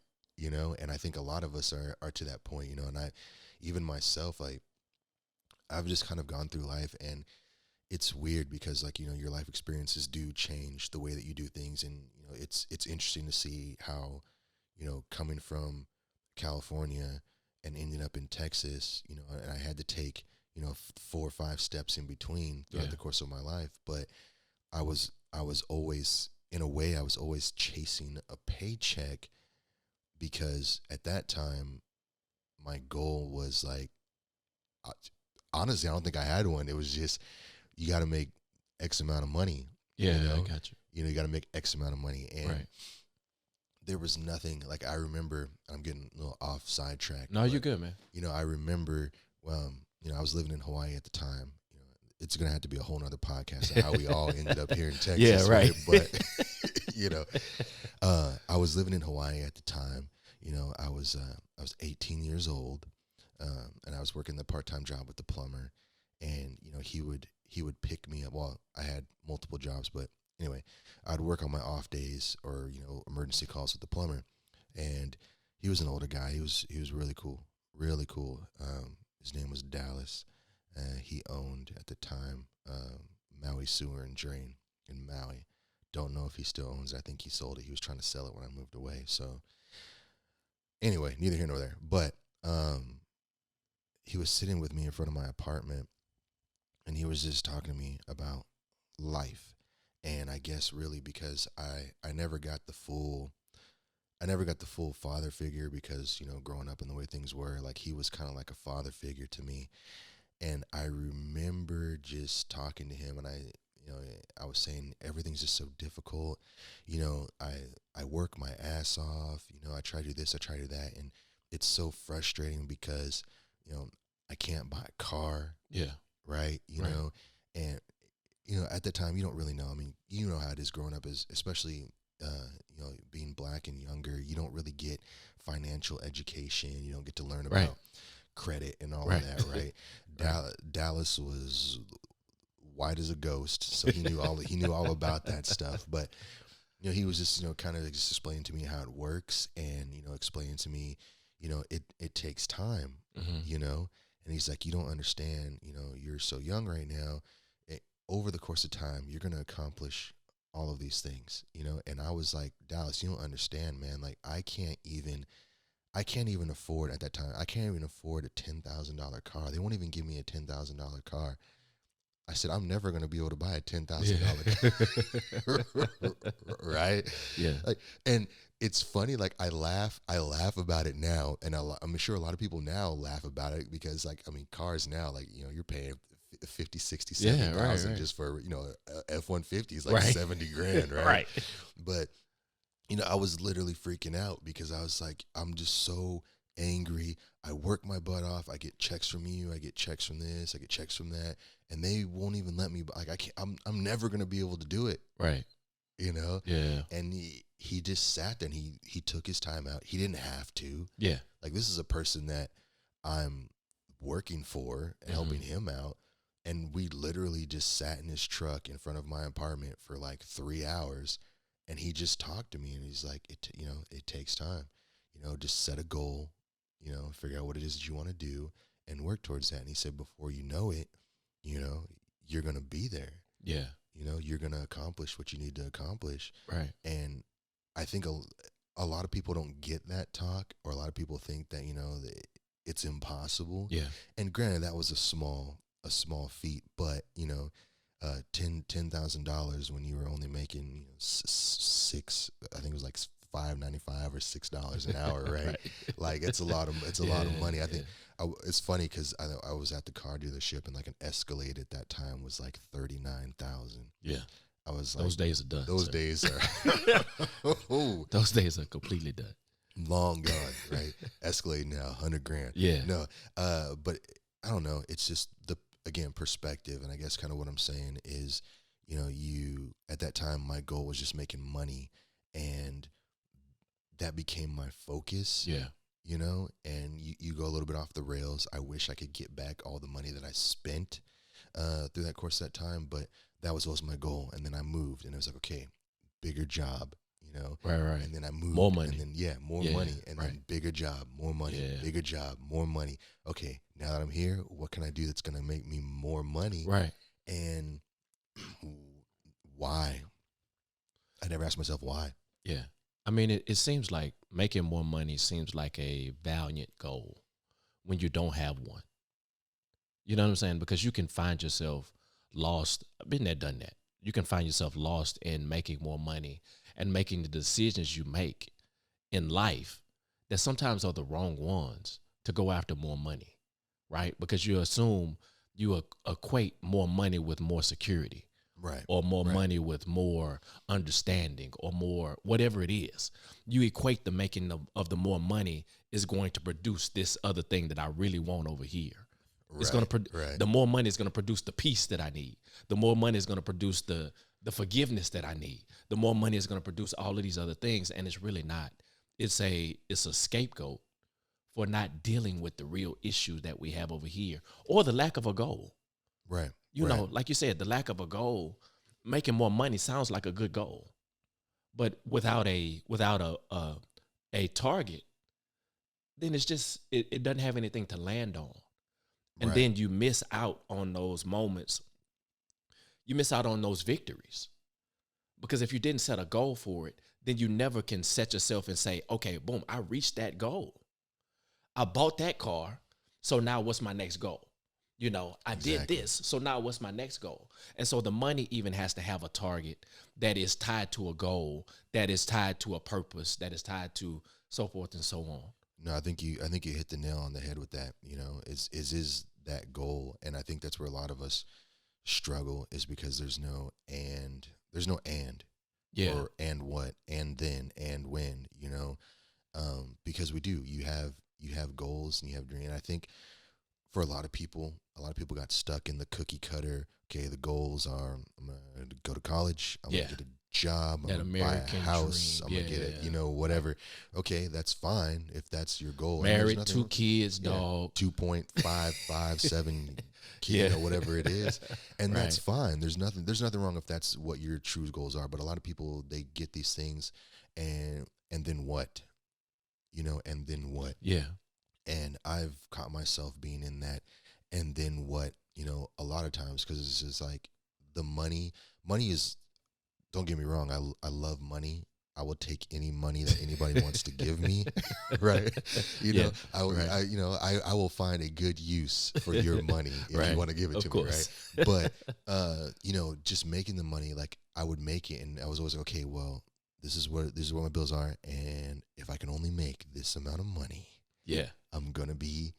And I think a lot of us are to that point, and even myself, like, I've just kind of gone through life, and it's weird because, like, your life experiences do change the way that you do things. And, it's interesting to see how, coming from California and ending up in Texas, and I had to take, 4 or 5 steps in between throughout the course of my life. But I was always, in a way, I was always chasing a paycheck, because at that time, my goal was like, honestly, I don't think I had one. It was just, you got to make X amount of money. Yeah, I got you. You got to make X amount of money. And Right. there was nothing, like, I remember, I'm getting a little off sidetrack. No, you're good, man. I remember, I was living in Hawaii at the time. It's gonna have to be a whole nother podcast of how we all ended up here in Texas, Yeah, right. But I was living in Hawaii at the time. I was 18 years old, and I was working the part-time job with the plumber, and he would pick me up. Well, I had multiple jobs, but anyway, I'd work on my off days or emergency calls with the plumber, and he was an older guy. He was really cool, really cool. His name was Dallas. He owned at the time Maui Sewer and Drain in Maui. Don't know if he still owns it. I think he sold it. He was trying to sell it when I moved away. So anyway, neither here nor there. But he was sitting with me in front of my apartment, and he was just talking to me about life. And I guess really because I never got the full father figure because, growing up in the way things were, like he was kind of like a father figure to me. And I remember just talking to him, and I was saying everything's just so difficult. I work my ass off. I try to do this, I try to do that, and it's so frustrating because I can't buy a car. Yeah. Right. And at the time you don't really know. I mean, you know how it is growing up, especially being black and younger. You don't really get financial education. You don't get to learn about credit and all of that, right? Dallas was white as a ghost, so he knew all about that stuff. But he was just kind of just explaining to me how it works, and explaining to me, it takes time, and he's like, you don't understand, you're so young right now. Over the course of time, you're gonna accomplish all of these things, And I was like, Dallas, you don't understand, man. Like I can't even afford at that time. I can't even afford a $10,000 car. They won't even give me a $10,000 car. I said, I'm never going to be able to buy a $10,000 car. Right? Yeah. And it's funny. Like I laugh about it now. And I'm sure a lot of people now laugh about it because cars now, like, you're paying 50, 60, 70,000 just for, F-150 is like 70 grand. Right. Right. But I was literally freaking out because I was like, I'm just so angry. I work my butt off. I get checks from you. I get checks from this. I get checks from that, and they won't even let me. Like I can't. I'm never gonna be able to do it. Right. Yeah. And he just sat there and he took his time out. He didn't have to. Yeah. Like this is a person that I'm working for and helping him out. And we literally just sat in his truck in front of my apartment for like 3 hours. And he just talked to me, and he's like, it takes time, just set a goal, figure out what it is that you want to do and work towards that. And he said, before you know it, you're going to be there. Yeah. You're going to accomplish what you need to accomplish. Right. And I think a lot of people don't get that talk, or a lot of people think that, that it's impossible. Yeah. And granted, that was a small feat, but, $10,000 when you were only making six, I think it was like $5.95 or $6 an hour, right? Like it's a lot of money. I think it's funny because I was at the car dealership, and like an Escalade at that time was like $39,000. Yeah, I was like, those days are done. Those days are those days are completely done, long gone, right? Escalade now $100,000. Yeah, no, but I don't know. It's just again, perspective. And I guess kind of what I'm saying is, you at that time, my goal was just making money, and that became my focus. Yeah. And you go a little bit off the rails. I wish I could get back all the money that I spent through that course of that time, but that was always my goal. And then I moved, and it was like, okay, bigger job, Right. And then I moved. More money. And then, more money. And then bigger job, more money, bigger job, more money. Okay, now that I'm here, what can I do that's going to make me more money? Right. And why? I never asked myself why. Yeah. I mean, it seems like making more money seems like a valiant goal when you don't have one. You know what I'm saying? Because you can find yourself lost. I've been there, done that. You can find yourself lost in making more money and making the decisions you make in life that sometimes are the wrong ones to go after more money, right? Because you assume you equate more money with more security. Right. Or more money with more understanding, or more whatever it is. You equate the making of the more money is going to produce this other thing that I really want over here. It's going to right. the more money is going to produce the peace that I need. The more money is going to produce the forgiveness that I need. The more money is going to produce all of these other things, and it's really not. It's a scapegoat for not dealing with the real issue that we have over here, or the lack of a goal. Right. You know, like you said, the lack of a goal. Making more money sounds like a good goal, but without a target, then it's just it doesn't have anything to land on. And then you miss out on those moments. You miss out on those victories. Because if you didn't set a goal for it, then you never can set yourself and say, okay, boom, I reached that goal. I bought that car. So now what's my next goal? You know, I did this. So now what's my next goal? And so the money even has to have a target that is tied to a goal, that is tied to a purpose, that is tied to so forth and so on. No, I think you hit the nail on the head with that. You know, is that goal, and I think that's where a lot of us struggle, is because there's no and, yeah, or and what, and then, and when, you know, because you have goals and you have dreams. And I think for a lot of people got stuck in the cookie cutter. Okay, the goals are, I'm gonna go to college, I'm gonna get a job, I'm gonna buy a house, dream. I'm gonna get it, you know, whatever. Okay, that's fine if that's your goal. Married, 2 kids, dog. 2.557 you know, whatever it is. And that's fine. There's nothing wrong if that's what your true goals are. But a lot of people, they get these things and then what? You know, and then what? Yeah. And I've caught myself being in that, and then what, you know, a lot of times, because it's just like the money is, don't get me wrong, I love money. I will take any money that anybody wants to give me, right? You know, I will find a good use for your money if you want to give it to me, right? But you know, just making the money, like I would make it, and I was always like, okay, well, this is what my bills are, and if I can only make this amount of money, I'm gonna be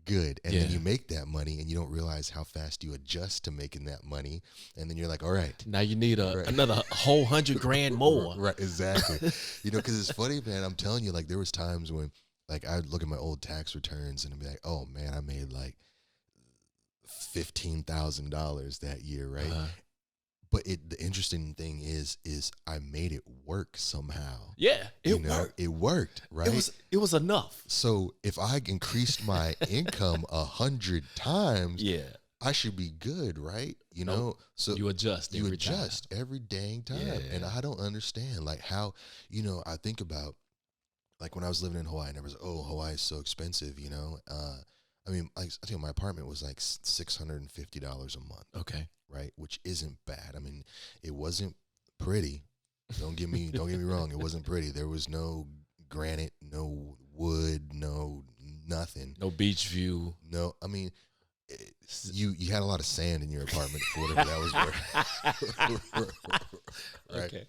good. And then you make that money, and you don't realize how fast you adjust to making that money, and then you're like, all right, now you need another whole $100,000 more. Right, exactly. You know, because it's funny, man. I'm telling you, like there was times when, like, I'd look at my old tax returns and I'd be like, oh man, I made like $15,000 that year, right? But the interesting thing is I made it work somehow. Yeah, it worked, right? It was enough. So if I increased my income 100 times, I should be good, right? You know, so you adjust every dang time. And I don't understand, like, how, you know, I think about, like, when I was living in Hawaii, and I was, Hawaii is so expensive, you know. I mean, like, I think my apartment was like $650 a month. Okay. Right, which isn't bad. I mean, it wasn't pretty. Don't get me wrong. It wasn't pretty. There was no granite, no wood, no nothing. No beach view. No, I mean, you had a lot of sand in your apartment for whatever that was worth. Right. Okay.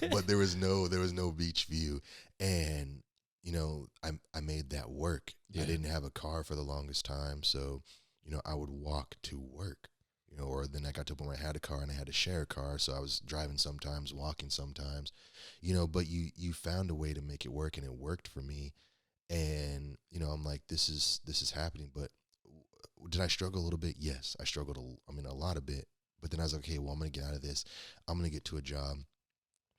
But there was no beach view, and you know, I made that work. I didn't have a car for the longest time, so you know, I would walk to work. You know, or then I got to a point where I had a car and I had to share a car, so I was driving sometimes, walking sometimes, you know. But you found a way to make it work, and it worked for me. And you know, I'm like, this is happening. But did I struggle a little bit? Yes, I struggled. A lot of bit. But then I was like, okay, well, I'm gonna get out of this. I'm gonna get to a job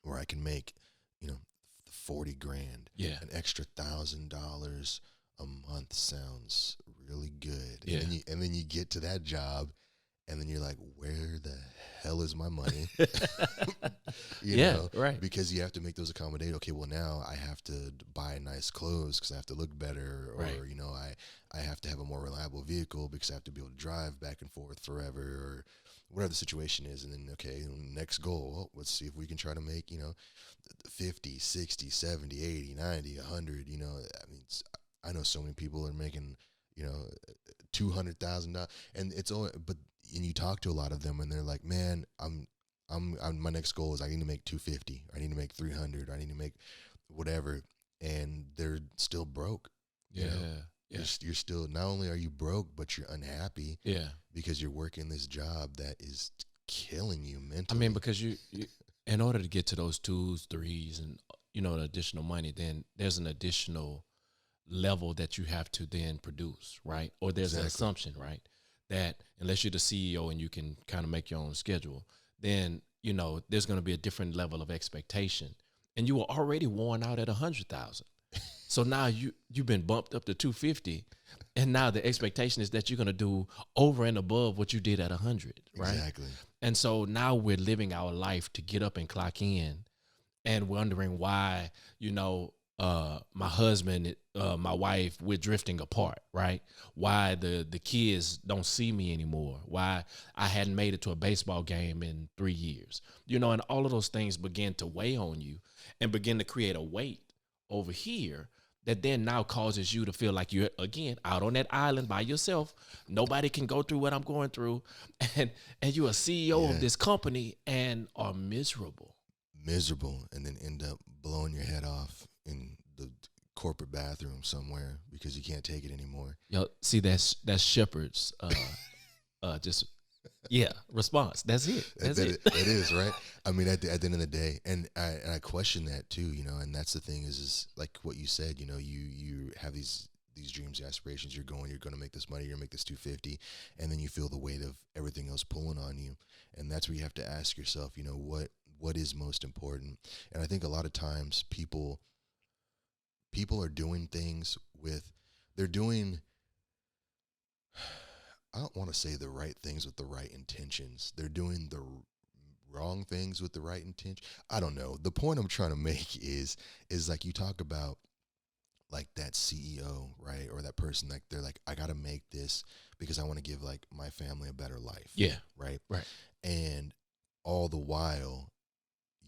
where I can make, you know, 40 grand. Yeah, an extra $1,000 a month sounds really good. Yeah, and then you get to that job. And then you're like, where the hell is my money? you know? Right. Because you have to make those accommodations. Okay, well, now I have to buy nice clothes because I have to look better. Or, you know, I have to have a more reliable vehicle because I have to be able to drive back and forth forever, or whatever the situation is. And then, okay, next goal, well, let's see if we can try to make, you know, 50, 60, 70, 80, 90, 100. You know, I mean, I know so many people are making, you know, $200,000, and it's all, but. And you talk to a lot of them, and they're like, "Man, I'm my next goal is I need to make 250. I need to make 300. I need to make whatever," and they're still broke. You know? You're still, not only are you broke, but you're unhappy. Yeah, because you're working this job that is killing you mentally. I mean, because you in order to get to those 2s, 3s, and you know, the additional money, then there's an additional level that you have to then produce, right? Or there's an assumption, right, that unless you're the CEO and you can kind of make your own schedule, then there's going to be a different level of expectation, and you were already worn out at 100,000. So now you've been bumped up to 250, and now the expectation is that you're going to do over and above what you did at 100, right? Exactly. And so now we're living our life to get up and clock in, and wondering why, my husband, my wife, we're drifting apart, right? Why the kids don't see me anymore? Why I hadn't made it to a baseball game in 3 years? And all of those things begin to weigh on you and begin to create a weight over here that then now causes you to feel like you're, again, out on that island by yourself. Nobody can go through what I'm going through. And you're a CEO of this company and are miserable. And then end up blowing your head off in the corporate bathroom somewhere because you can't take it anymore. See, that's Shepard's response. That's it. It is, right? I mean, at the end of the day, and I question that too, and that's the thing is like what you said, you have these dreams, aspirations, you're going to make this money, you're going to make this 250, and then you feel the weight of everything else pulling on you. And that's where you have to ask yourself, what is most important? And I think a lot of times people are doing things they're doing, I don't want to say the right things with the right intentions. They're doing the wrong things with the right intention. I don't know. The point I'm trying to make is like you talk about like that CEO, right? Or that person, like they're like, I got to make this because I want to give like my family a better life. Yeah. Right. Right. And all the while,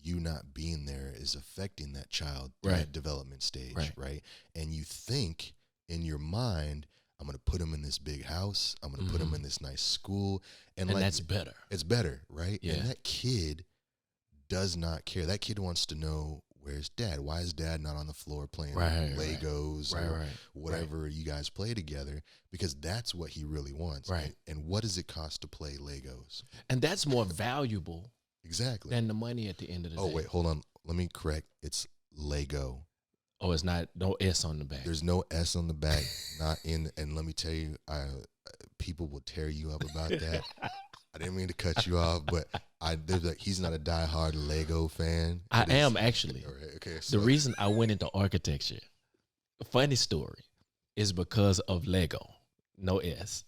you not being there is affecting that child through that development stage. Right. And you think in your mind, I'm going to put him in this big house. I'm going to put him in this nice school. And like, that's better. It's better, right? Yeah. And that kid does not care. That kid wants to know, where's dad? Why is dad not on the floor playing Legos or whatever you guys play together? Because that's what he really wants. Right. And what does it cost to play Legos? And that's more valuable than the money at the end of the day. Oh, wait, hold on. Let me correct. It's Lego. Oh, it's not, no S on the back. There's no S on the back, not in, and let me tell you, people will tear you up about that. I didn't mean to cut you off, but he's not a diehard Lego fan. I am actually. All right, okay. So. The reason I went into architecture, funny story, is because of Lego. No S.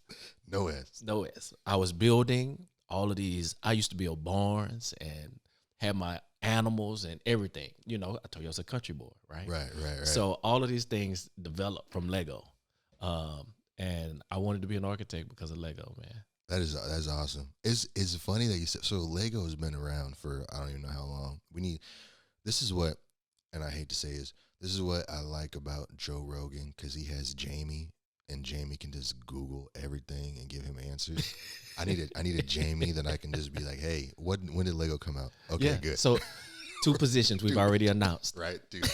No S. No S. I was building all of these. I used to build barns and have my animals and everything. I told you I was a country boy, right? Right. So all of these things developed from Lego. And I wanted to be an architect because of Lego, man. That's awesome. It's funny that you said, so Lego has been around for, I don't even know how long. This is what, and I hate to say this is what I like about Joe Rogan, because he has Jamie, and Jamie can just Google everything and give him answers. I need a Jamie that I can just be like, hey, when did Lego come out? Okay, good. So 2 positions we've already announced. Right, dude.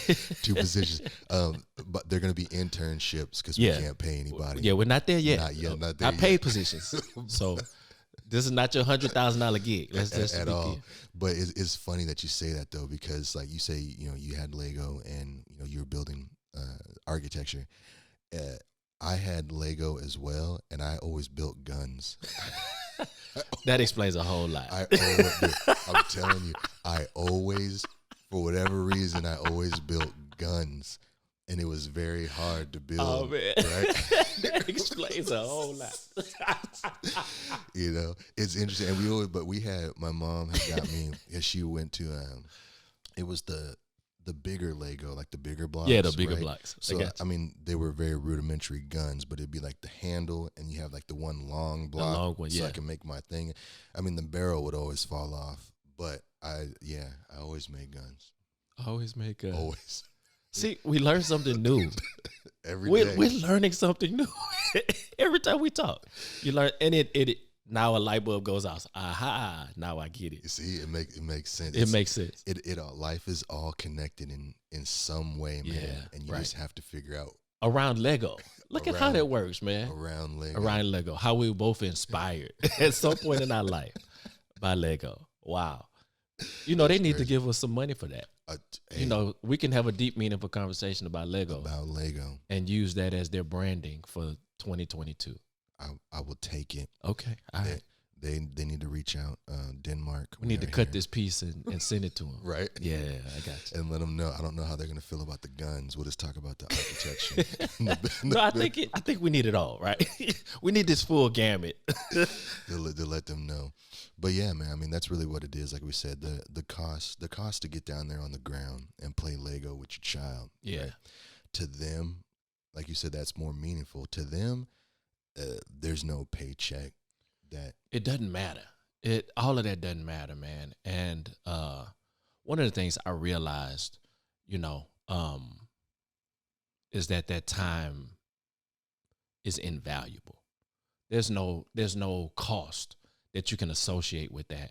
2 positions. But they're going to be internships because we can't pay anybody. Yeah, we're not there yet. Not there I paid positions. So this is not your $100,000 gig. That's at all. But it's funny that you say that though, because like you say, you had Lego and you were building architecture. I had Lego as well, and I always built guns. That explains a whole lot. I'm telling you, for whatever reason, I always built guns, and it was very hard to build. Oh man, right? That explains a whole lot. It's interesting, and my mom had got me. She went to it was the bigger Lego, like the bigger blocks. Yeah, the bigger blocks. So they were very rudimentary guns, but it'd be like the handle, and you have like the one long block, the long one, so I can make my thing. I mean, the barrel would always fall off, but I always made guns. Always make guns. Always. See, we learn something new every day. We're learning something new every time we talk. You learn, and it now a light bulb goes off. Aha! Now I get it. You see, it makes sense. It makes sense. Life is all connected in some way, man. And you just have to figure out around Lego. Look at how that works, man. Around Lego. How we were both inspired at some point in our life by Lego. Wow. They need to give us some money for that. You know, we can have a deep, meaningful conversation about Lego and use that as their branding for 2022. I will take it. Okay, all right. They need to reach out. Denmark. We need to cut this piece and send it to them. Right? Yeah, I got you. And let them know. I don't know how they're going to feel about the guns. We'll just talk about the architecture. No, I think we need it all, right? We need this full gamut. to let them know. But yeah, man, I mean, that's really what it is. Like we said, the cost to get down there on the ground and play Lego with your child. Yeah. Right? To them, like you said, that's more meaningful. To them, there's no paycheck. That it doesn't matter. All of that doesn't matter, man. And one of the things I realized, you know, is that time is invaluable. There's no cost that you can associate with that,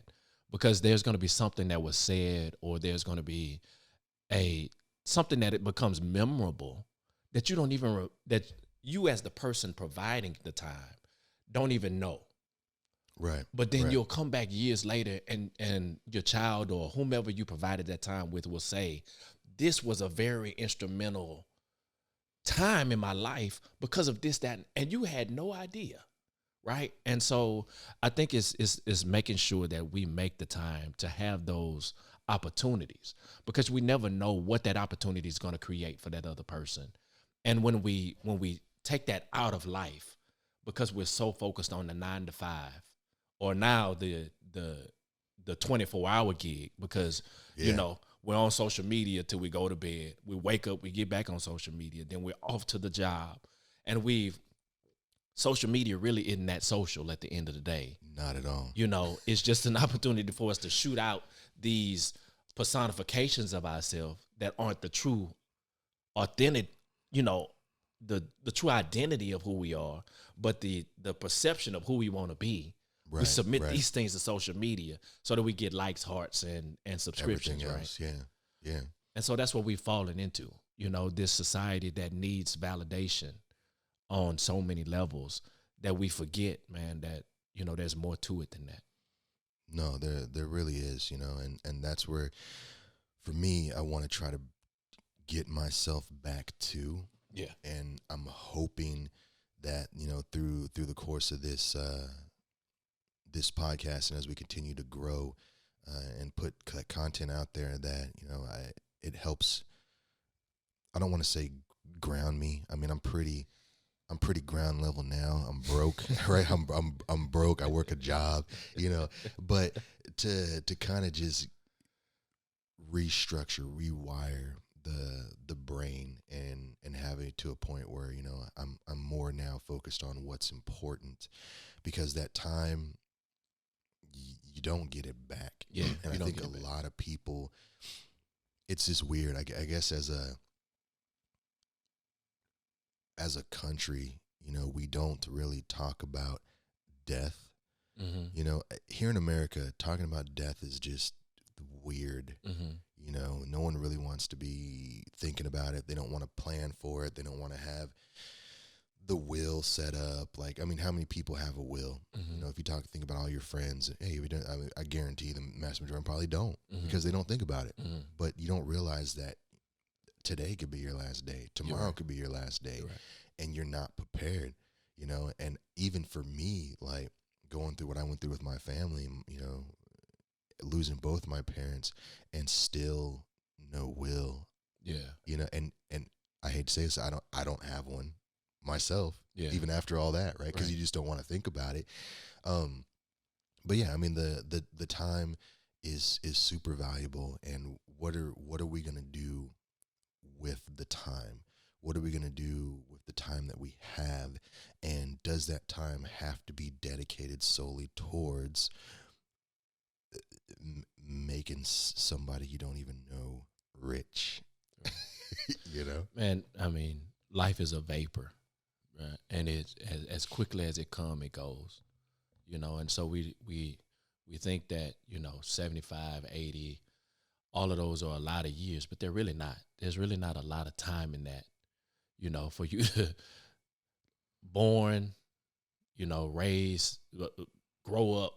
because there's going to be something that was said, or there's going to be something that it becomes memorable that you don't even that you as the person providing the time don't even know. Right. But then you'll come back years later and your child or whomever you provided that time with will say, this was a very instrumental time in my life because of this, that, and you had no idea. Right. And so I think it's making sure that we make the time to have those opportunities, because we never know what that opportunity is going to create for that other person. And when we take that out of life, because we're so focused on the 9 to 5, or now the 24-hour gig, because you know, we're on social media till we go to bed. We wake up, we get back on social media, then we're off to the job. And social media really isn't that social at the end of the day. Not at all. You know, it's just an opportunity for us to shoot out these personifications of ourselves that aren't the true, authentic, you know, the true identity of who we are, but the perception of who we want to be. Right, we submit these things to social media so that we get likes, hearts, and subscriptions, right? Yeah. And so that's what we've fallen into, you know, this society that needs validation on so many levels that we forget, man, that, you know, there's more to it than that. No, there really is, you know, and that's where, for me, I want to try to get myself back to. Yeah. And I'm hoping that, you know, through the course of this podcast, and as we continue to grow and put content out there, that, you know, it helps. I don't want to say ground me. I mean, I'm pretty ground level now. I'm broke, right? I'm broke. I work a job, you know, but to kind of just restructure, rewire the brain and have it to a point where, you know, I'm more now focused on what's important, because that time, you don't get it back. Yeah. And I think a lot of people, it's just weird. I guess as a country, you know, we don't really talk about death. Mm-hmm. You know, here in America, talking about death is just weird. Mm-hmm. You know, no one really wants to be thinking about it. They don't want to plan for it. They don't want to have the will set up. Like, I mean, how many people have a will? Mm-hmm. You know, if you think about all your friends, hey, I guarantee the mass majority probably don't, because they don't think about it. Mm-hmm. But you don't realize that today could be your last day. Tomorrow could be your last day. And you're not prepared, you know? And even for me, like going through what I went through with my family, you know, losing both my parents and still no will. Yeah. You know, and I hate to say this, I don't have one myself, even after all that, right? Because you just don't want to think about it. But yeah, I mean, the time is super valuable. And what are we going to do with the time? What are we going to do with the time that we have? And does that time have to be dedicated solely towards making somebody you don't even know rich? You know? Man, I mean, life is a vapor, right? And it's as quickly as it comes, it goes, you know? And so we think that, you know, 75, 80, all of those are a lot of years, but they're really not. There's really not a lot of time in that, you know, for you to born, you know, raise, grow up,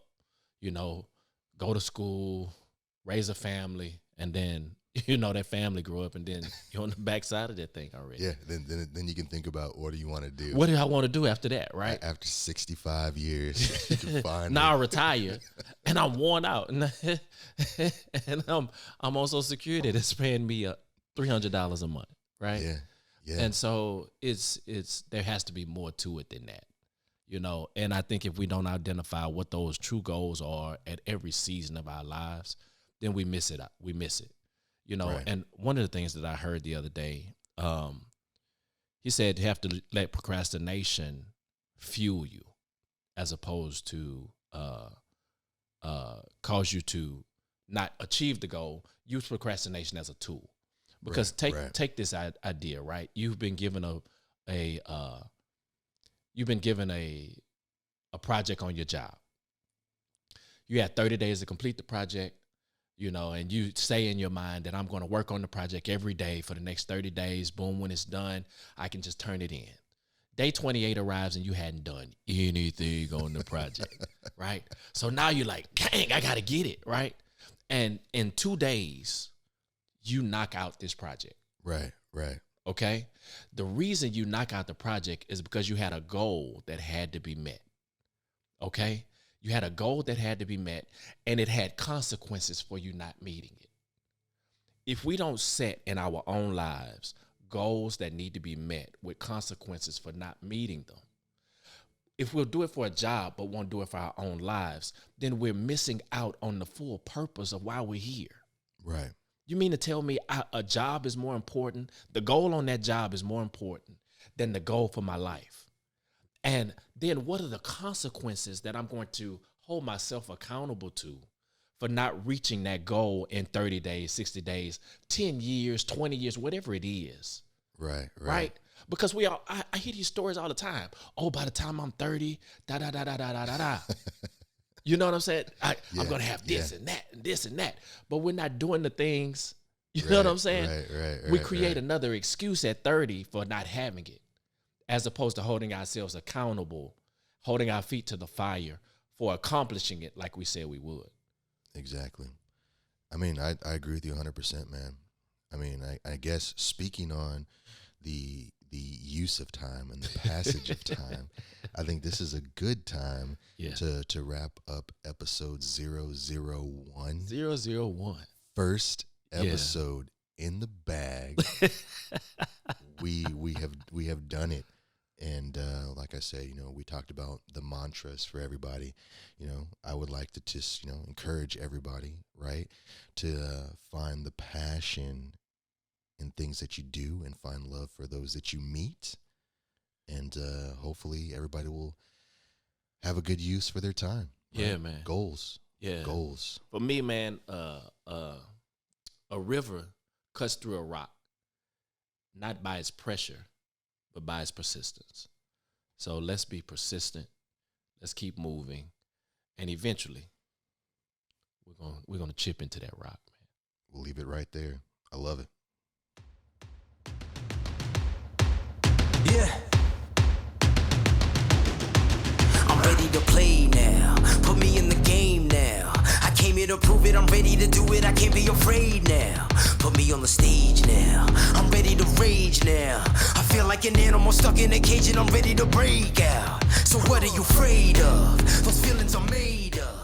you know, go to school, raise a family, and then that family grew up, and then you're on the backside of that thing already. Yeah, then you can think about what do you want to do. What do I want to do after that, right? After 65 years, you can find now I retire, and I'm worn out, and I'm on Social Security that's paying me $300 a month, right? Yeah, yeah. And so it's there has to be more to it than that, And I think if we don't identify what those true goals are at every season of our lives, then we miss it. We miss it. Right. And one of the things that I heard the other day, he said you have to let procrastination fuel you as opposed to cause you to not achieve the goal. Use procrastination as a tool. Because take this idea, right? You've been given a project on your job. You had 30 days to complete the project. And you say in your mind that I'm going to work on the project every day for the next 30 days. Boom, when it's done, I can just turn it in. Day 28 arrives and you hadn't done anything on the project, right? So now you're like, dang, I got to get it, right? And in 2 days, you knock out this project. Right. Okay? The reason you knock out the project is because you had a goal that had to be met. Okay? You had a goal that had to be met, and it had consequences for you not meeting it. If we don't set in our own lives goals that need to be met with consequences for not meeting them, if we'll do it for a job but won't do it for our own lives, then we're missing out on the full purpose of why we're here. Right. You mean to tell me a job is more important? The goal on that job is more important than the goal for my life. And then what are the consequences that I'm going to hold myself accountable to for not reaching that goal in 30 days, 60 days, 10 years, 20 years, whatever it is? Right. Because I hear these stories all the time. Oh, by the time I'm 30, da. You know what I'm saying? I'm going to have this and that and this and that. But we're not doing the things, you know what I'm saying? Right. We create another excuse at 30 for not having it, as opposed to holding ourselves accountable, holding our feet to the fire for accomplishing it like we said we would. Exactly. I mean, I agree with you 100%, man. I mean, I guess speaking on the use of time and the passage of time, I think this is a good time to wrap up episode 001. 001. First episode in the bag. we have done it. And like I said, we talked about the mantras for everybody. I would like to just, encourage everybody, right, to find the passion in things that you do and find love for those that you meet. And hopefully everybody will have a good use for their time. Right? Yeah, man. Goals. Yeah. Goals. For me, man, a river cuts through a rock, not by its pressure, but by its persistence. So let's be persistent. Let's keep moving. And eventually, we're gonna chip into that rock, man. We'll leave it right there. I love it. Yeah. I'm ready to play now. Put me in the game now. I came here to prove it. I'm ready to do it. I can't be afraid now. Put me on the stage now. I'm ready to rage now. I feel like an animal stuck in a cage and I'm ready to break out. So what are you afraid of? Those feelings are made of.